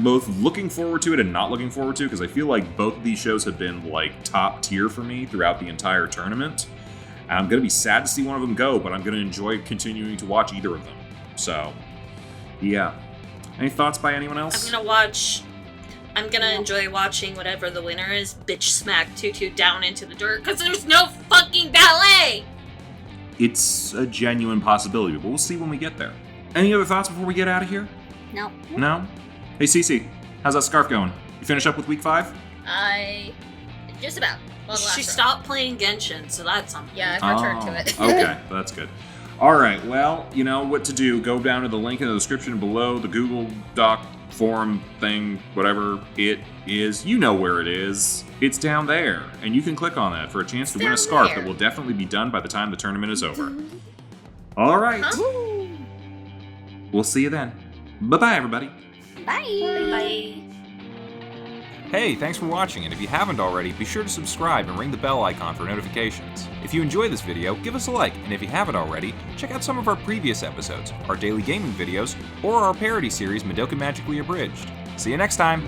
both looking forward to it and not looking forward to because I feel like both of these shows have been like top tier for me throughout the entire tournament. I'm gonna be sad to see one of them go, but I'm gonna enjoy continuing to watch either of them. So, yeah. Any thoughts by anyone else? I'm gonna enjoy watching whatever the winner is bitch smack Tutu down into the dirt because there's no fucking ballet! It's a genuine possibility, but we'll see when we get there. Any other thoughts before we get out of here? No. No? Hey, Cece, how's that scarf going? You finish up with week 5? Just about. Well, the last She row. stopped playing Genshin, so that's something. Yeah, I've returned to it. Okay, that's good. All right, well, you know what to do. Go down to the link in the description below, the Google Doc forum thing, whatever it is. You know where it is. It's down there, and you can click on that for a chance to win a down scarf there. that will definitely be done by the time the tournament is over. All right. Huh? We'll see you then. Bye-bye, everybody. Bye. Bye. Hey, thanks for watching, and if you haven't already, be sure to subscribe and ring the bell icon for notifications. If you enjoyed this video, give us a like, and if you haven't already, check out some of our previous episodes, our daily gaming videos, or our parody series Madoka Magically Abridged. See you next time!